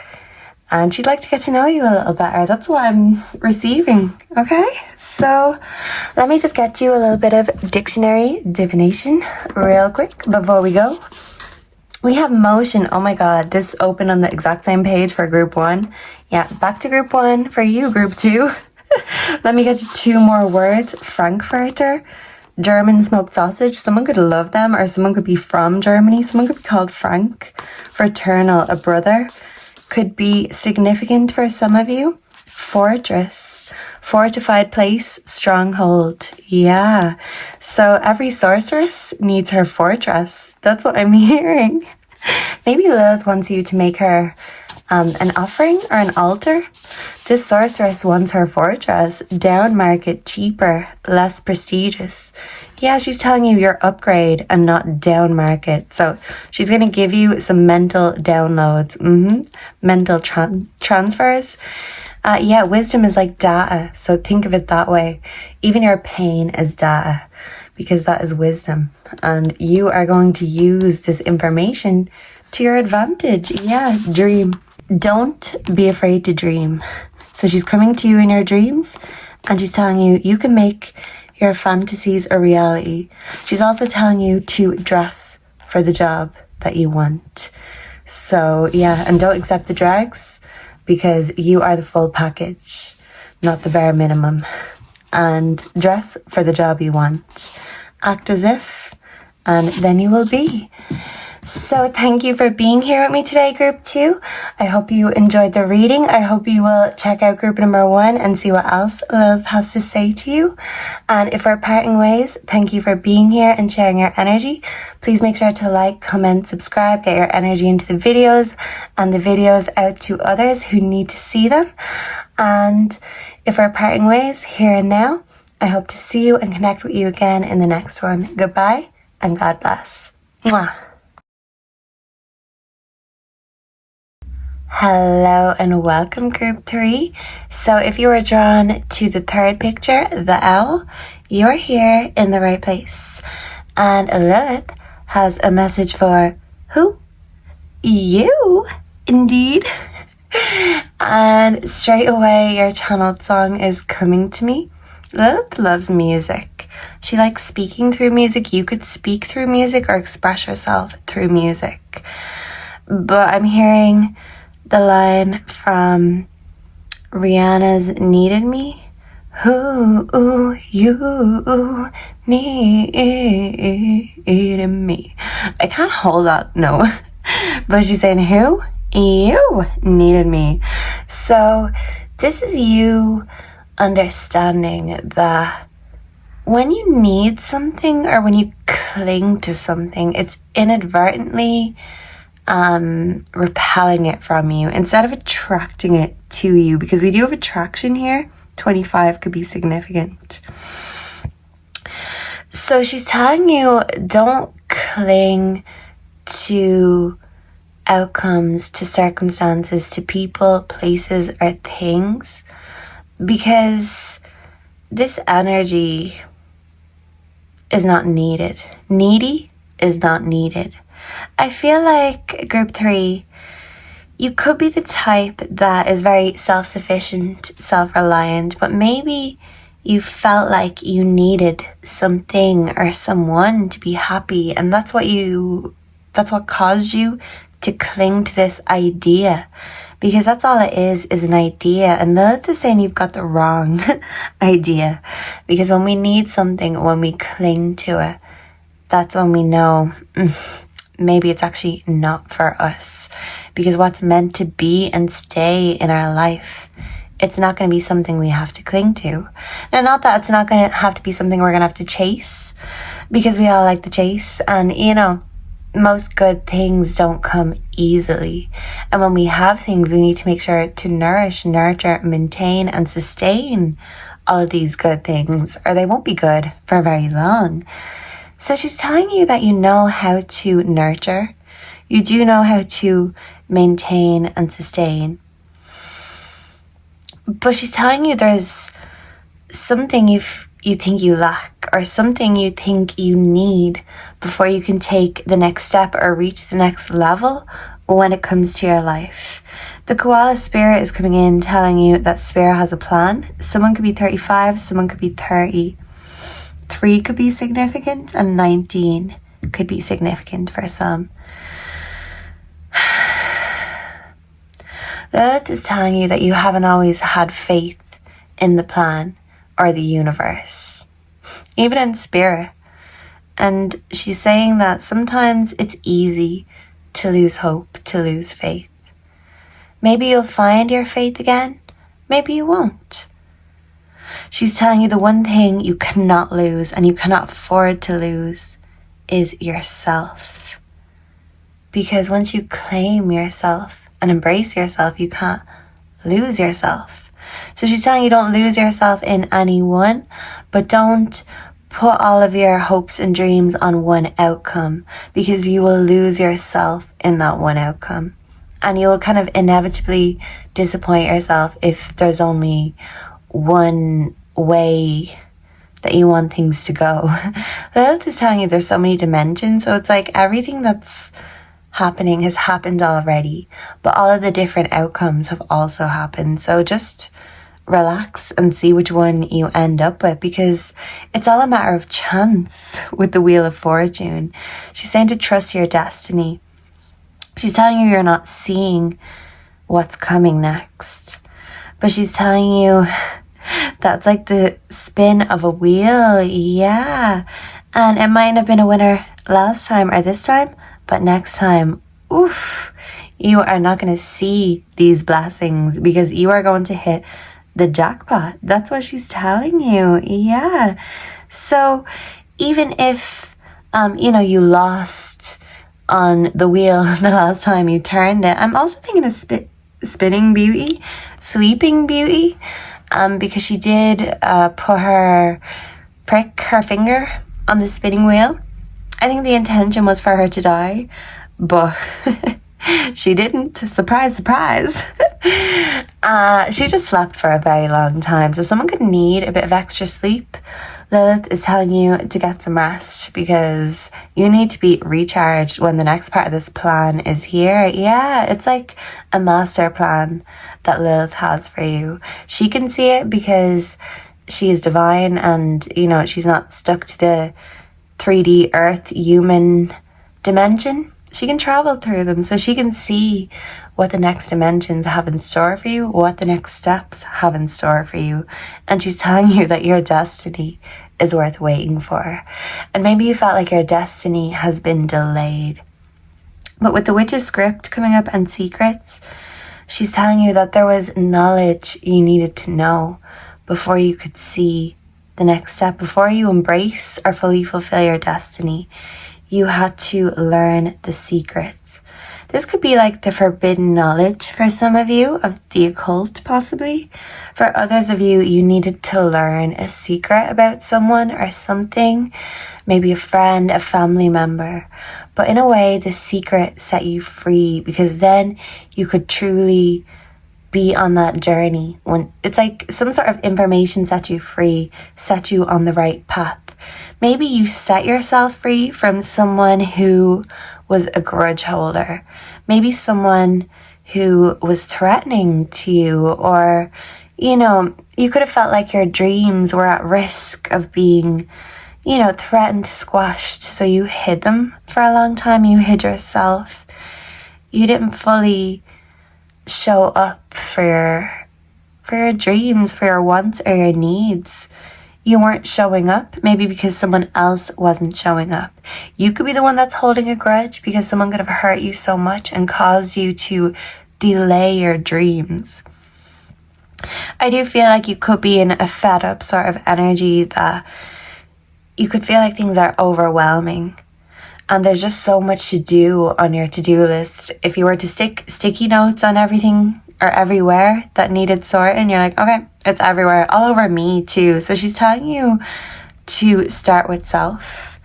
And she'd like to get to know you a little better. That's what I'm receiving, okay? So let me just get you a little bit of dictionary divination real quick before we go. We have motion. Oh my God, this opened on the exact same page for group 1. Yeah, back to group 1 for you, group 2. Let me get you 2 more words. Frankfurter, German smoked sausage. Someone could love them, or someone could be from Germany. Someone could be called Frank. Fraternal, a brother. Could be significant for some of you. Fortress. Fortified place, stronghold. Yeah. So every sorceress needs her fortress. That's what I'm hearing. Maybe Lilith wants you to make her an offering or an altar. This sorceress wants her fortress. Down market, cheaper, less prestigious. Yeah, she's telling you your upgrade and not down market. So she's going to give you some mental downloads. Mental transfers. Yeah, wisdom is like data. So think of it that way. Even your pain is data, because that is wisdom. And you are going to use this information to your advantage. Yeah, dream. Don't be afraid to dream. So she's coming to you in your dreams and she's telling you you can make your fantasies a reality. She's also telling you to dress for the job that you want. So yeah, and don't accept the drags, because you are the full package, not the bare minimum. And dress for the job you want. Act as if, and then you will be. So thank you for being here with me today, group 2. I hope you enjoyed the reading. I hope you will check out group number 1 and see what else Lilith has to say to you. And if we're parting ways, thank you for being here and sharing your energy. Please make sure to like, comment, subscribe, get your energy into the videos and the videos out to others who need to see them. And if we're parting ways here and now, I hope to see you and connect with you again in the next one. Goodbye and God bless. Mwah. Hello and welcome, group 3. So if you were drawn to the third picture, the owl, you're here in the right place. And Lilith has a message for who? You, indeed. And straight away your channeled song is coming to me. Lilith loves music. She likes speaking through music. You could speak through music or express yourself through music. But I'm hearing the line from Rihanna's Needed Me. Who you needed me. I can't hold that, no. But she's saying, who? You needed me. So this is you understanding that when you need something or when you cling to something, it's inadvertently repelling it from you instead of attracting it to you, because we do have attraction here. 25 could be significant. So she's telling you don't cling to outcomes, to circumstances, to people, places, or things, because this energy is not needed. Needy is not needed. I feel like group 3, you could be the type that is very self-sufficient, self-reliant, but maybe you felt like you needed something or someone to be happy, and that's what caused you to cling to this idea, because that's all it is an idea. And Lilith is saying you've got the wrong idea, because when we need something, when we cling to it, that's when we know maybe it's actually not for us, because what's meant to be and stay in our life, it's not going to be something we have to cling to. Now, not that it's not going to have to be something we're going to have to chase, because we all like the chase, and you know, most good things don't come easily. And when we have things, we need to make sure to nourish, nurture, maintain, and sustain all of these good things, or they won't be good for very long. So she's telling you that you know how to nurture. You do know how to maintain and sustain. But she's telling you there's something you think you lack, or something you think you need before you can take the next step or reach the next level when it comes to your life. The koala spirit is coming in telling you that spirit has a plan. Someone could be 35, someone could be 30. 3 could be significant, and 19 could be significant for some. Lilith is telling you that you haven't always had faith in the plan or the universe, even in spirit. And she's saying that sometimes it's easy to lose hope, to lose faith. Maybe you'll find your faith again, maybe you won't. She's telling you the one thing you cannot lose and you cannot afford to lose is yourself. Because once you claim yourself and embrace yourself, you can't lose yourself. So she's telling you don't lose yourself in anyone, but don't put all of your hopes and dreams on one outcome, because you will lose yourself in that one outcome. And you will kind of inevitably disappoint yourself if there's only one way that you want things to go. Lilith is telling you there's so many dimensions, so it's like everything that's happening has happened already, but all of the different outcomes have also happened. So just relax and see which one you end up with, because it's all a matter of chance with the Wheel of Fortune. She's saying to trust your destiny. She's telling you you're not seeing what's coming next, but she's telling you that's like the spin of a wheel. Yeah, and it might have been a winner last time or this time, but next time, oof, you are not going to see these blessings because you are going to hit the jackpot. That's what she's telling you. Yeah. So even if, you lost on the wheel the last time you turned it, I'm also thinking of spinning beauty, sleeping beauty, because she did prick her finger on the spinning wheel. I think the intention was for her to die, but she didn't. Surprise, surprise. She just slept for a very long time. So someone could need a bit of extra sleep. Lilith is telling you to get some rest because you need to be recharged when the next part of this plan is here. Yeah, it's like a master plan that Lilith has for you. She can see it because she is divine and, she's not stuck to the 3D earth human dimension. She can travel through them, so she can see what the next dimensions have in store for you, what the next steps have in store for you. And she's telling you that your destiny is worth waiting for. And maybe you felt like your destiny has been delayed. But with the Witch's script coming up and secrets, she's telling you that there was knowledge you needed to know before you could see the next step. Before you embrace or fully fulfill your destiny, you had to learn the secrets. This could be like the forbidden knowledge for some of you of the occult, possibly. For others of you, you needed to learn a secret about someone or something, maybe a friend, a family member. But in a way, the secret set you free, because then you could truly be on that journey. When it's like some sort of information set you free, set you on the right path. Maybe you set yourself free from someone who was a grudge holder. Maybe someone who was threatening to you, or, you could have felt like your dreams were at risk of being, threatened, squashed. So you hid them for a long time. You hid yourself. You didn't fully show up for your dreams, for your wants or your needs. You weren't showing up, maybe because someone else wasn't showing up. You could be the one that's holding a grudge because someone could have hurt you so much and caused you to delay your dreams. I do feel like you could be in a fed up sort of energy that you could feel like things are overwhelming. And there's just so much to do on your to-do list. If you were to stick sticky notes on everything or everywhere that needed sorting, you're like, okay, it's everywhere, all over me too. So she's telling you to start with self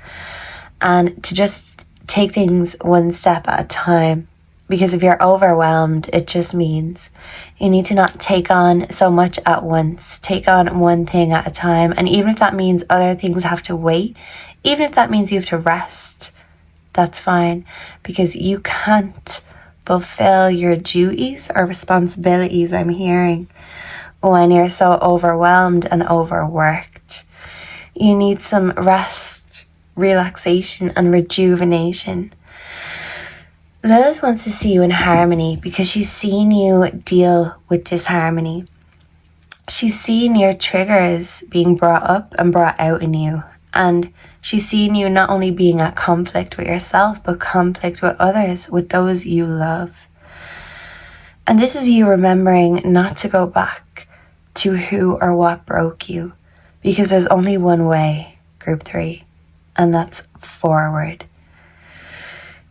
and to just take things one step at a time. Because if you're overwhelmed, it just means you need to not take on so much at once. Take on one thing at a time. And even if that means other things have to wait, even if that means you have to rest, that's fine. Because you can't fulfill your duties or responsibilities, I'm hearing, when you're so overwhelmed and overworked. You need some rest, relaxation, and rejuvenation. Lilith wants to see you in harmony because she's seen you deal with disharmony. She's seen your triggers being brought up and brought out in you. And she's seen you not only being at conflict with yourself, but conflict with others, with those you love. And this is you remembering not to go back to who or what broke you, because there's only one way, group 3, and that's forward.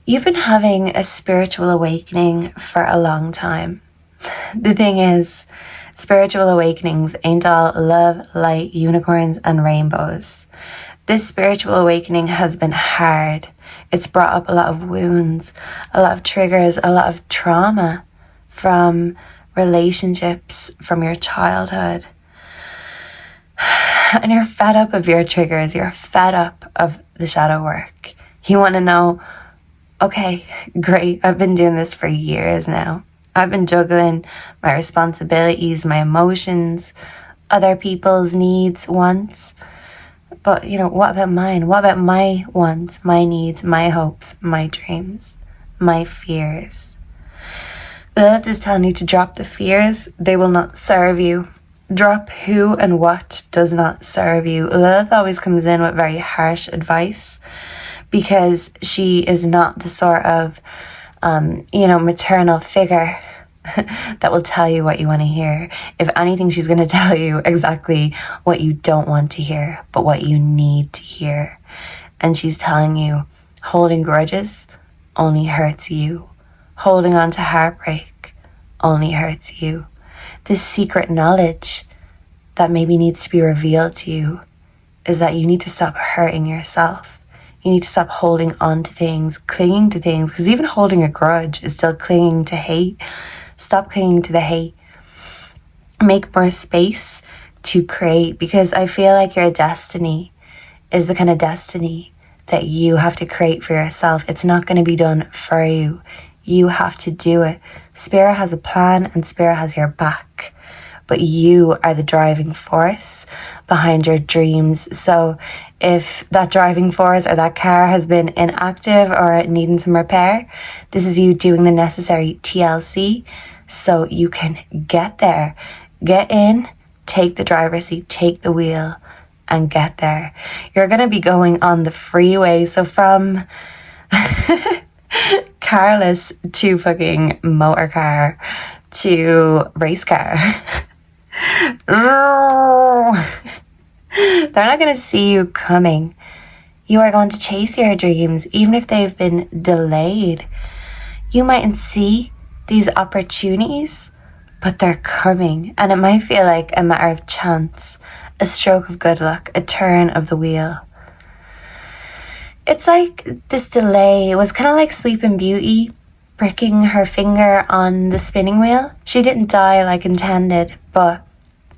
You've been having a spiritual awakening for a long time. The thing is, spiritual awakenings ain't all love, light, unicorns, and rainbows. This spiritual awakening has been hard. It's brought up a lot of wounds, a lot of triggers, a lot of trauma from relationships from your childhood. And you're fed up of your triggers. You're fed up of the shadow work. You want to know, okay, great, I've been doing this for years now. I've been juggling my responsibilities, my emotions, other people's needs, wants. But, what about mine? What about my wants, my needs, my hopes, my dreams, my fears? Lilith is telling you to drop the fears. They will not serve you. Drop who and what does not serve you. Lilith always comes in with very harsh advice because she is not the sort of, maternal figure that will tell you what you want to hear. If anything, she's going to tell you exactly what you don't want to hear, but what you need to hear. And she's telling you, holding grudges only hurts you. Holding on to heartbreak only hurts you. This secret knowledge that maybe needs to be revealed to you is that you need to stop hurting yourself. You need to stop holding on to things, clinging to things, because even holding a grudge is still clinging to hate. Stop clinging to the hate. Make more space to create, because I feel like your destiny is the kind of destiny that you have to create for yourself. It's not going to be done for you. You have to do it. Spirit has a plan and Spirit has your back, but you are the driving force behind your dreams. So if that driving force or that car has been inactive or needing some repair, this is you doing the necessary TLC so you can get there. Get in, take the driver's seat, take the wheel, and get there. You're going to be going on the freeway. So from carless to fucking motor car to race car. They're not going to see you coming. You are going to chase your dreams, even if they've been delayed. You mightn't see these opportunities, but they're coming. And it might feel like a matter of chance, a stroke of good luck, a turn of the wheel. It's like this delay. It was kind of like Sleeping Beauty pricking her finger on the spinning wheel. She didn't die like intended, but,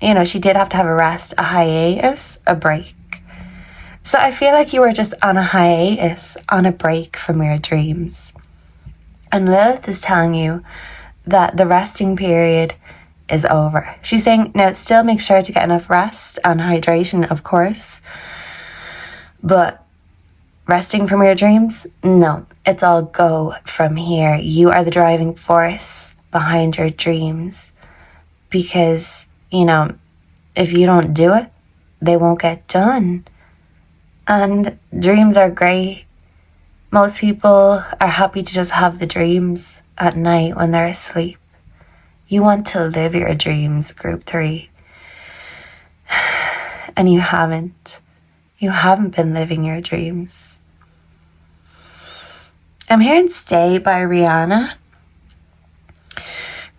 she did have to have a rest, a hiatus, a break. So I feel like you were just on a hiatus, on a break from your dreams. And Lilith is telling you that the resting period is over. She's saying, now still make sure to get enough rest and hydration, of course. But resting from your dreams? No, it's all go from here. You are the driving force behind your dreams. Because, if you don't do it, they won't get done. And dreams are great. Most people are happy to just have the dreams at night when they're asleep. You want to live your dreams, group 3. And you haven't. You haven't been living your dreams. I'm hearing Stay by Rihanna.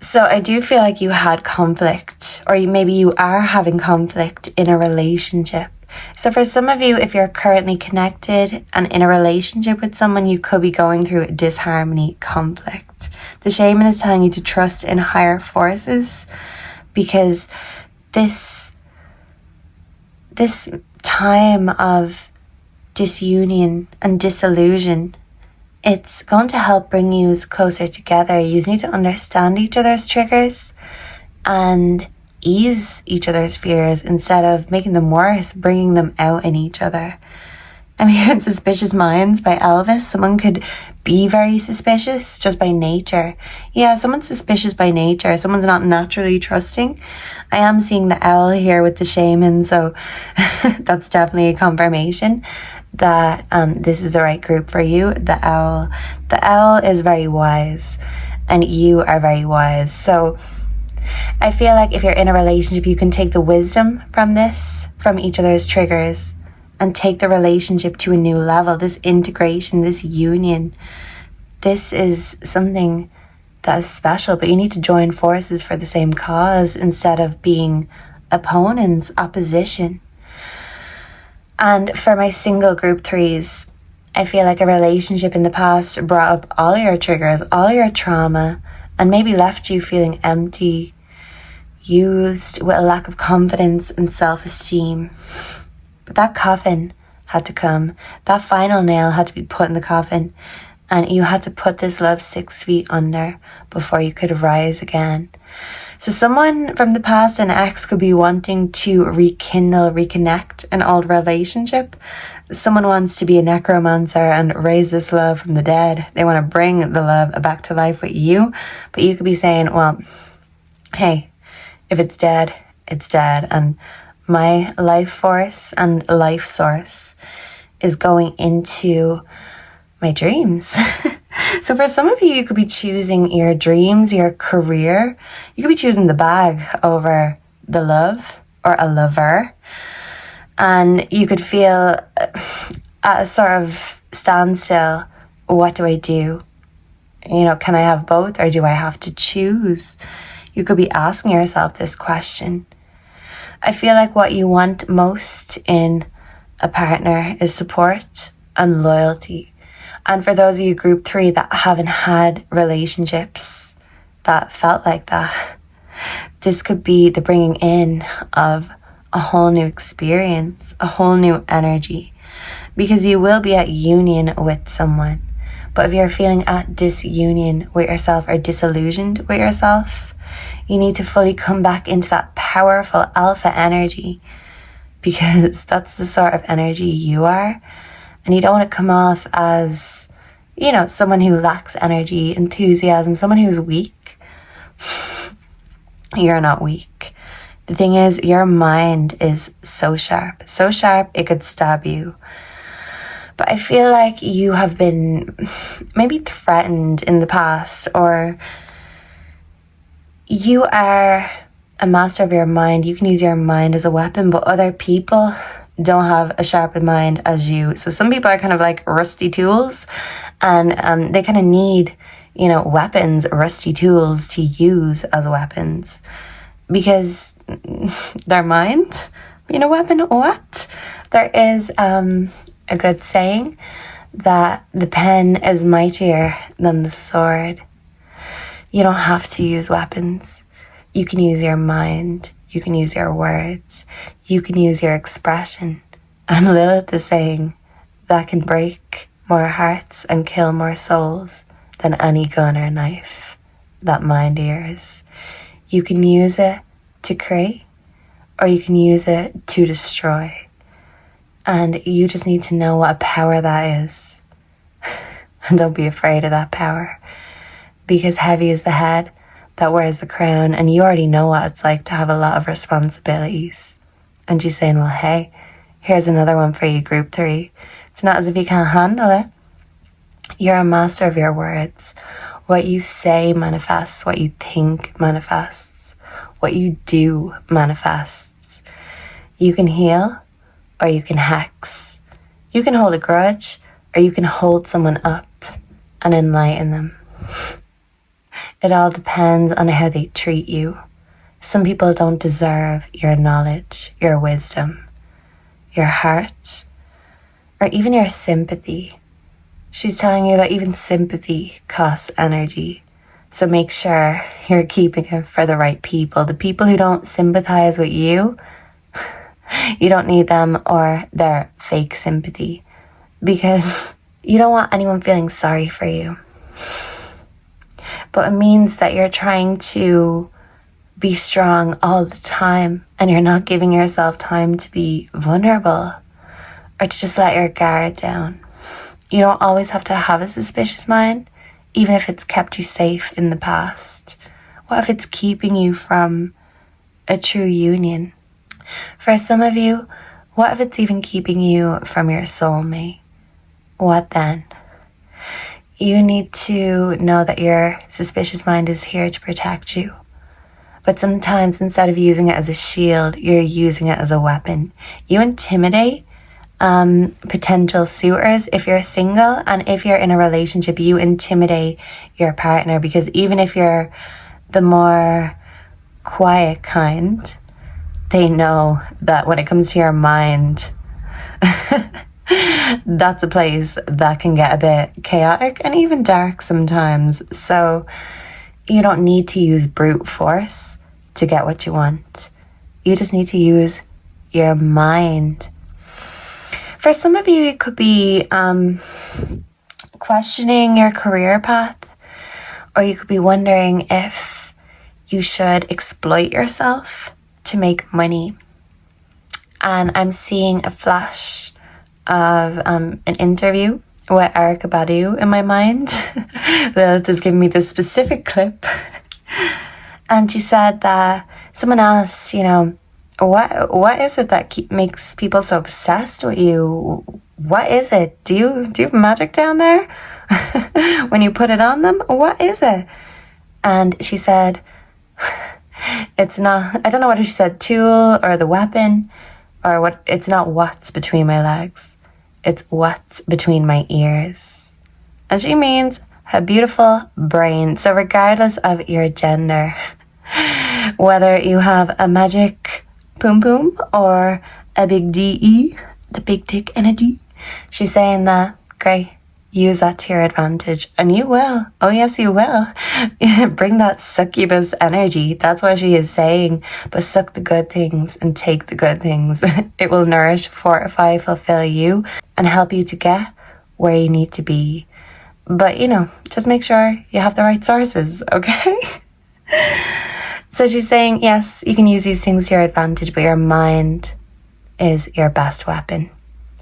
So I do feel like you had conflict, or maybe you are having conflict in a relationship. So for some of you, if you're currently connected and in a relationship with someone, you could be going through disharmony, conflict. The shaman is telling you to trust in higher forces, because this time of disunion and disillusion, it's going to help bring you closer together. You need to understand each other's triggers and ease each other's fears instead of making them worse, bringing them out in each other. I'm hearing Suspicious Minds by Elvis. Someone could be very suspicious just by nature. Yeah, someone's suspicious by nature. Someone's not naturally trusting. I am seeing the owl here with the shaman, so that's definitely a confirmation that this is the right group for you. The owl is very wise, and you are very wise. So I feel like if you're in a relationship, you can take the wisdom from this, from each other's triggers, and take the relationship to a new level. This integration, this union, this is something that is special, but you need to join forces for the same cause instead of being opponents, opposition. And for my single group threes, I feel like a relationship in the past brought up all your triggers, all your trauma, and maybe left you feeling empty, used, with a lack of confidence and self-esteem. But that coffin had to come. That final nail had to be put in the coffin. And you had to put this love 6 feet under before you could rise again. So someone from the past, an ex, could be wanting to rekindle, reconnect an old relationship. Someone wants to be a necromancer and raise this love from the dead. They want to bring the love back to life with you. But you could be saying, well, hey, if it's dead, it's dead. And my life force and life source is going into my dreams. So for some of you, you could be choosing your dreams, your career. You could be choosing the bag over the love or a lover. And you could feel at a sort of standstill. What do I do? You know, can I have both, or do I have to choose? You could be asking yourself this question. I feel like what you want most in a partner is support and loyalty. And for those of you group 3 that haven't had relationships that felt like that, this could be the bringing in of a whole new experience, a whole new energy, because you will be at union with someone. But if you're feeling at disunion with yourself or disillusioned with yourself, you need to fully come back into that powerful alpha energy, because that's the sort of energy you are. And you don't want to come off as, you know, someone who lacks energy, enthusiasm, someone who's weak. You're not weak. The thing is, your mind is so sharp it could stab you. But I feel like you have been maybe threatened in the past, or you are a master of your mind. You can use your mind as a weapon, but other people don't have a sharpened mind as you. So some people are kind of like rusty tools, and they kind of need, you know, weapons, rusty tools to use as weapons, because their mind being a weapon. What? There is a good saying that the pen is mightier than the sword. You don't have to use weapons. You can use your mind. You can use your words. You can use your expression. And Lilith is saying that can break more hearts and kill more souls than any gun or knife. That mind of yours. You can use it to create, or you can use it to destroy. And you just need to know what a power that is. And don't be afraid of that power, because heavy is the head that wears the crown, and you already know what it's like to have a lot of responsibilities. And she's saying, well, hey, here's another one for you, group 3. It's not as if you can't handle it. You're a master of your words. What you say manifests. What you think manifests. What you do manifests. You can heal, or you can hex. You can hold a grudge, or you can hold someone up and enlighten them. It all depends on how they treat you. Some people don't deserve your knowledge, your wisdom, your heart, or even your sympathy. She's telling you that even sympathy costs energy. So make sure you're keeping it for the right people. The people who don't sympathize with you, you don't need them or their fake sympathy, because you don't want anyone feeling sorry for you. But it means that you're trying to be strong all the time, and you're not giving yourself time to be vulnerable or to just let your guard down. You don't always have to have a suspicious mind, even if it's kept you safe in the past. What if it's keeping you from a true union? For some of you, what if it's even keeping you from your soulmate? What then? You need to know that your suspicious mind is here to protect you. But sometimes instead of using it as a shield, you're using it as a weapon. You intimidate potential suitors if you're single, and if you're in a relationship, you intimidate your partner, because even if you're the more quiet kind, they know that when it comes to your mind, that's a place that can get a bit chaotic and even dark sometimes. So you don't need to use brute force to get what you want. You just need to use your mind. For some of you, it could be questioning your career path, or you could be wondering if you should exploit yourself to make money. And I'm seeing a flash of an interview with Erica Badu in my mind. Lilith has given me this specific clip. And she said that someone asked, you know, what is it that makes people so obsessed with you? What is it? Do you have magic down there? When you put it on them, what is it? And she said, it's not, I don't know whether she said tool or the weapon or what. It's not what's between my legs. It's what's between my ears. And she means her beautiful brain. So regardless of your gender, whether you have a magic poom poom or a big DE, the big dick energy, she's saying that, great, use that to your advantage, and you will. Oh yes, you will. Bring that succubus energy. That's what she is saying. But suck the good things and take the good things. It will nourish, fortify, fulfill you, and help you to get where you need to be. But you know, just make sure you have the right sources, okay? So she's saying, yes, you can use these things to your advantage, but your mind is your best weapon.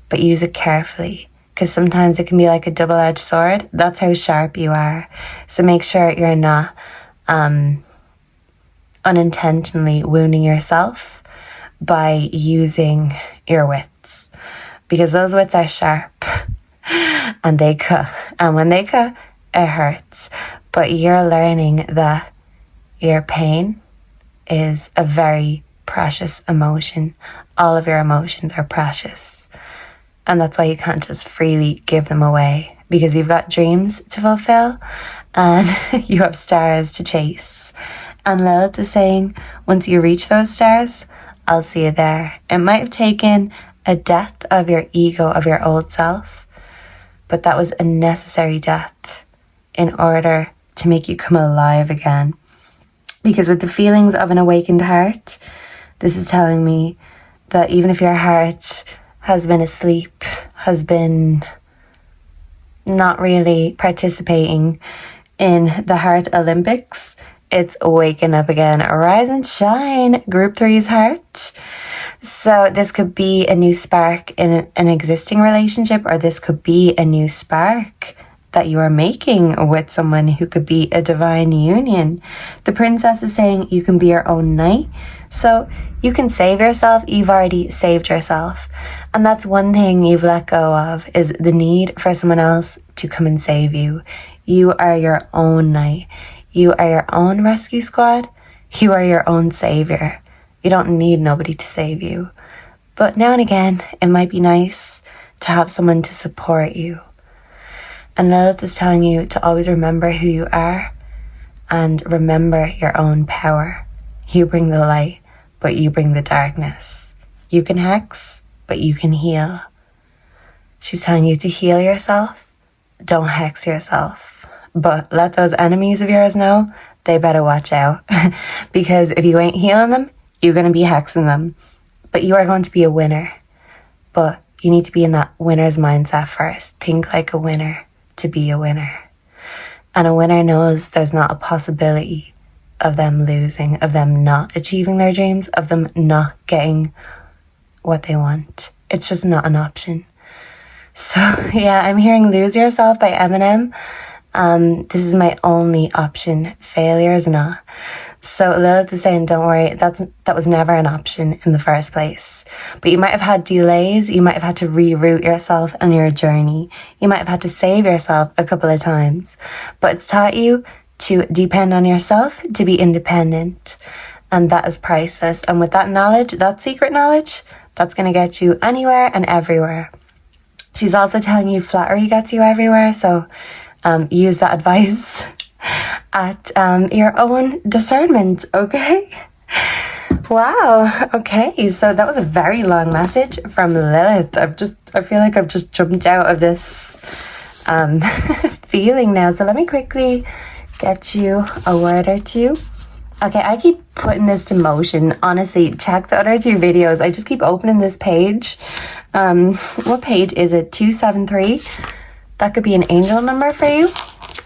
But use it carefully, because sometimes it can be like a double-edged sword. That's how sharp you are. So make sure you're not unintentionally wounding yourself by using your wits, because those wits are sharp and they cut. And when they cut, it hurts. But you're learning that your pain is a very precious emotion. All of your emotions are precious. And that's why you can't just freely give them away, because you've got dreams to fulfill and you have stars to chase. And Lilith is saying, once you reach those stars, I'll see you there. It might have taken a death of your ego, of your old self, but that was a necessary death in order to make you come alive again. Because with the feelings of an awakened heart, this is telling me that even if your heart has been asleep, has been not really participating in the Heart Olympics, it's waking up again. Rise and shine, Group 3's heart. So this could be a new spark in an existing relationship, or this could be a new spark that you are making with someone who could be a divine union. The princess is saying you can be your own knight. So you can save yourself. You've already saved yourself. And that's one thing you've let go of, is the need for someone else to come and save you. You are your own knight. You are your own rescue squad. You are your own savior. You don't need nobody to save you. But now and again, it might be nice to have someone to support you. And Lilith is telling you to always remember who you are and remember your own power. You bring the light, but you bring the darkness. You can hex, but you can heal. She's telling you to heal yourself. Don't hex yourself. But let those enemies of yours know they better watch out. Because if you ain't healing them, you're going to be hexing them. But you are going to be a winner. But you need to be in that winner's mindset first. Think like a winner to be a winner. And a winner knows there's not a possibility of them losing, of them not achieving their dreams, of them not getting what they want. It's just not an option. So yeah, I'm hearing Lose Yourself by Eminem. This is my only option. Failure is not. So Lilith is saying, don't worry, that was never an option in the first place. But you might have had delays. You might have had to reroute yourself on your journey. You might have had to save yourself a couple of times. But it's taught you to depend on yourself, to be independent. and that is priceless. And with that knowledge, that secret knowledge, that's going to get you anywhere and everywhere. She's also telling you flattery gets you everywhere, so use that advice at your own discernment, okay? Wow, okay, so that was a very long message from Lilith. I feel like I've just jumped out of this feeling now. So let me quickly get you a word or two. Okay, I keep putting this to motion. Honestly, check the other two videos. I just keep opening this page. What page is it? 273. That could be an angel number for you.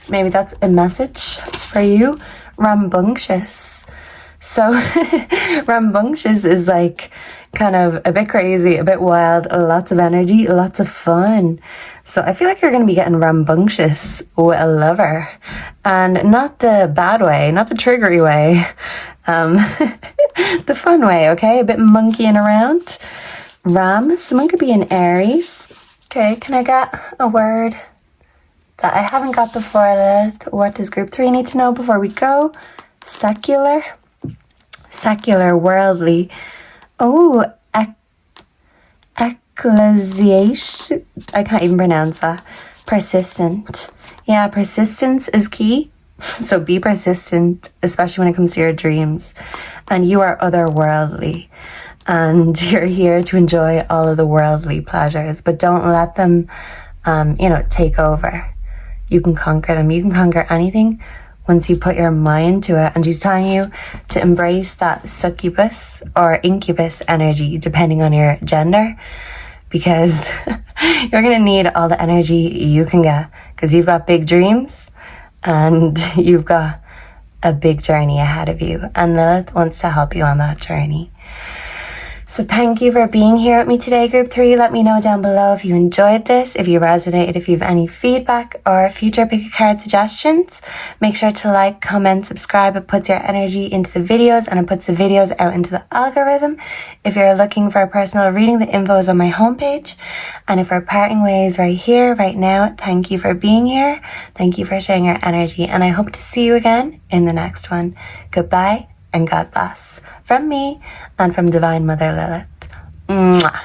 Maybe that's a message for you. Rambunctious. So rambunctious is like kind of a bit crazy, a bit wild, lots of energy, lots of fun. So I feel like you're going to be getting rambunctious with a lover, and not the bad way, not the triggery way, the fun way, okay? A bit monkeying around. Someone could be an Aries. Okay, can I get a word that I haven't got before, Lilith? What does group 3 need to know before we go? Secular, worldly. Oh, ecclesiastic. I can't even pronounce that. Persistent. Yeah, persistence is key. So be persistent, especially when it comes to your dreams. And you are otherworldly. And you're here to enjoy all of the worldly pleasures. But don't let them, take over. You can conquer them. You can conquer anything once you put your mind to it. And she's telling you to embrace that succubus or incubus energy, depending on your gender, because you're going to need all the energy you can get, because you've got big dreams and you've got a big journey ahead of you, and Lilith wants to help you on that journey. So thank you for being here with me today, group 3. Let me know down below if you enjoyed this, if you resonated, if you have any feedback or future Pickacard suggestions. Make sure to like, comment, subscribe. It puts your energy into the videos, and it puts the videos out into the algorithm. If you're looking for a personal reading, the info is on my homepage. And if we're parting ways right here, right now, thank you for being here. Thank you for sharing your energy, and I hope to see you again in the next one. Goodbye. And God bless. From me and from Divine Mother Lilith. Mwah.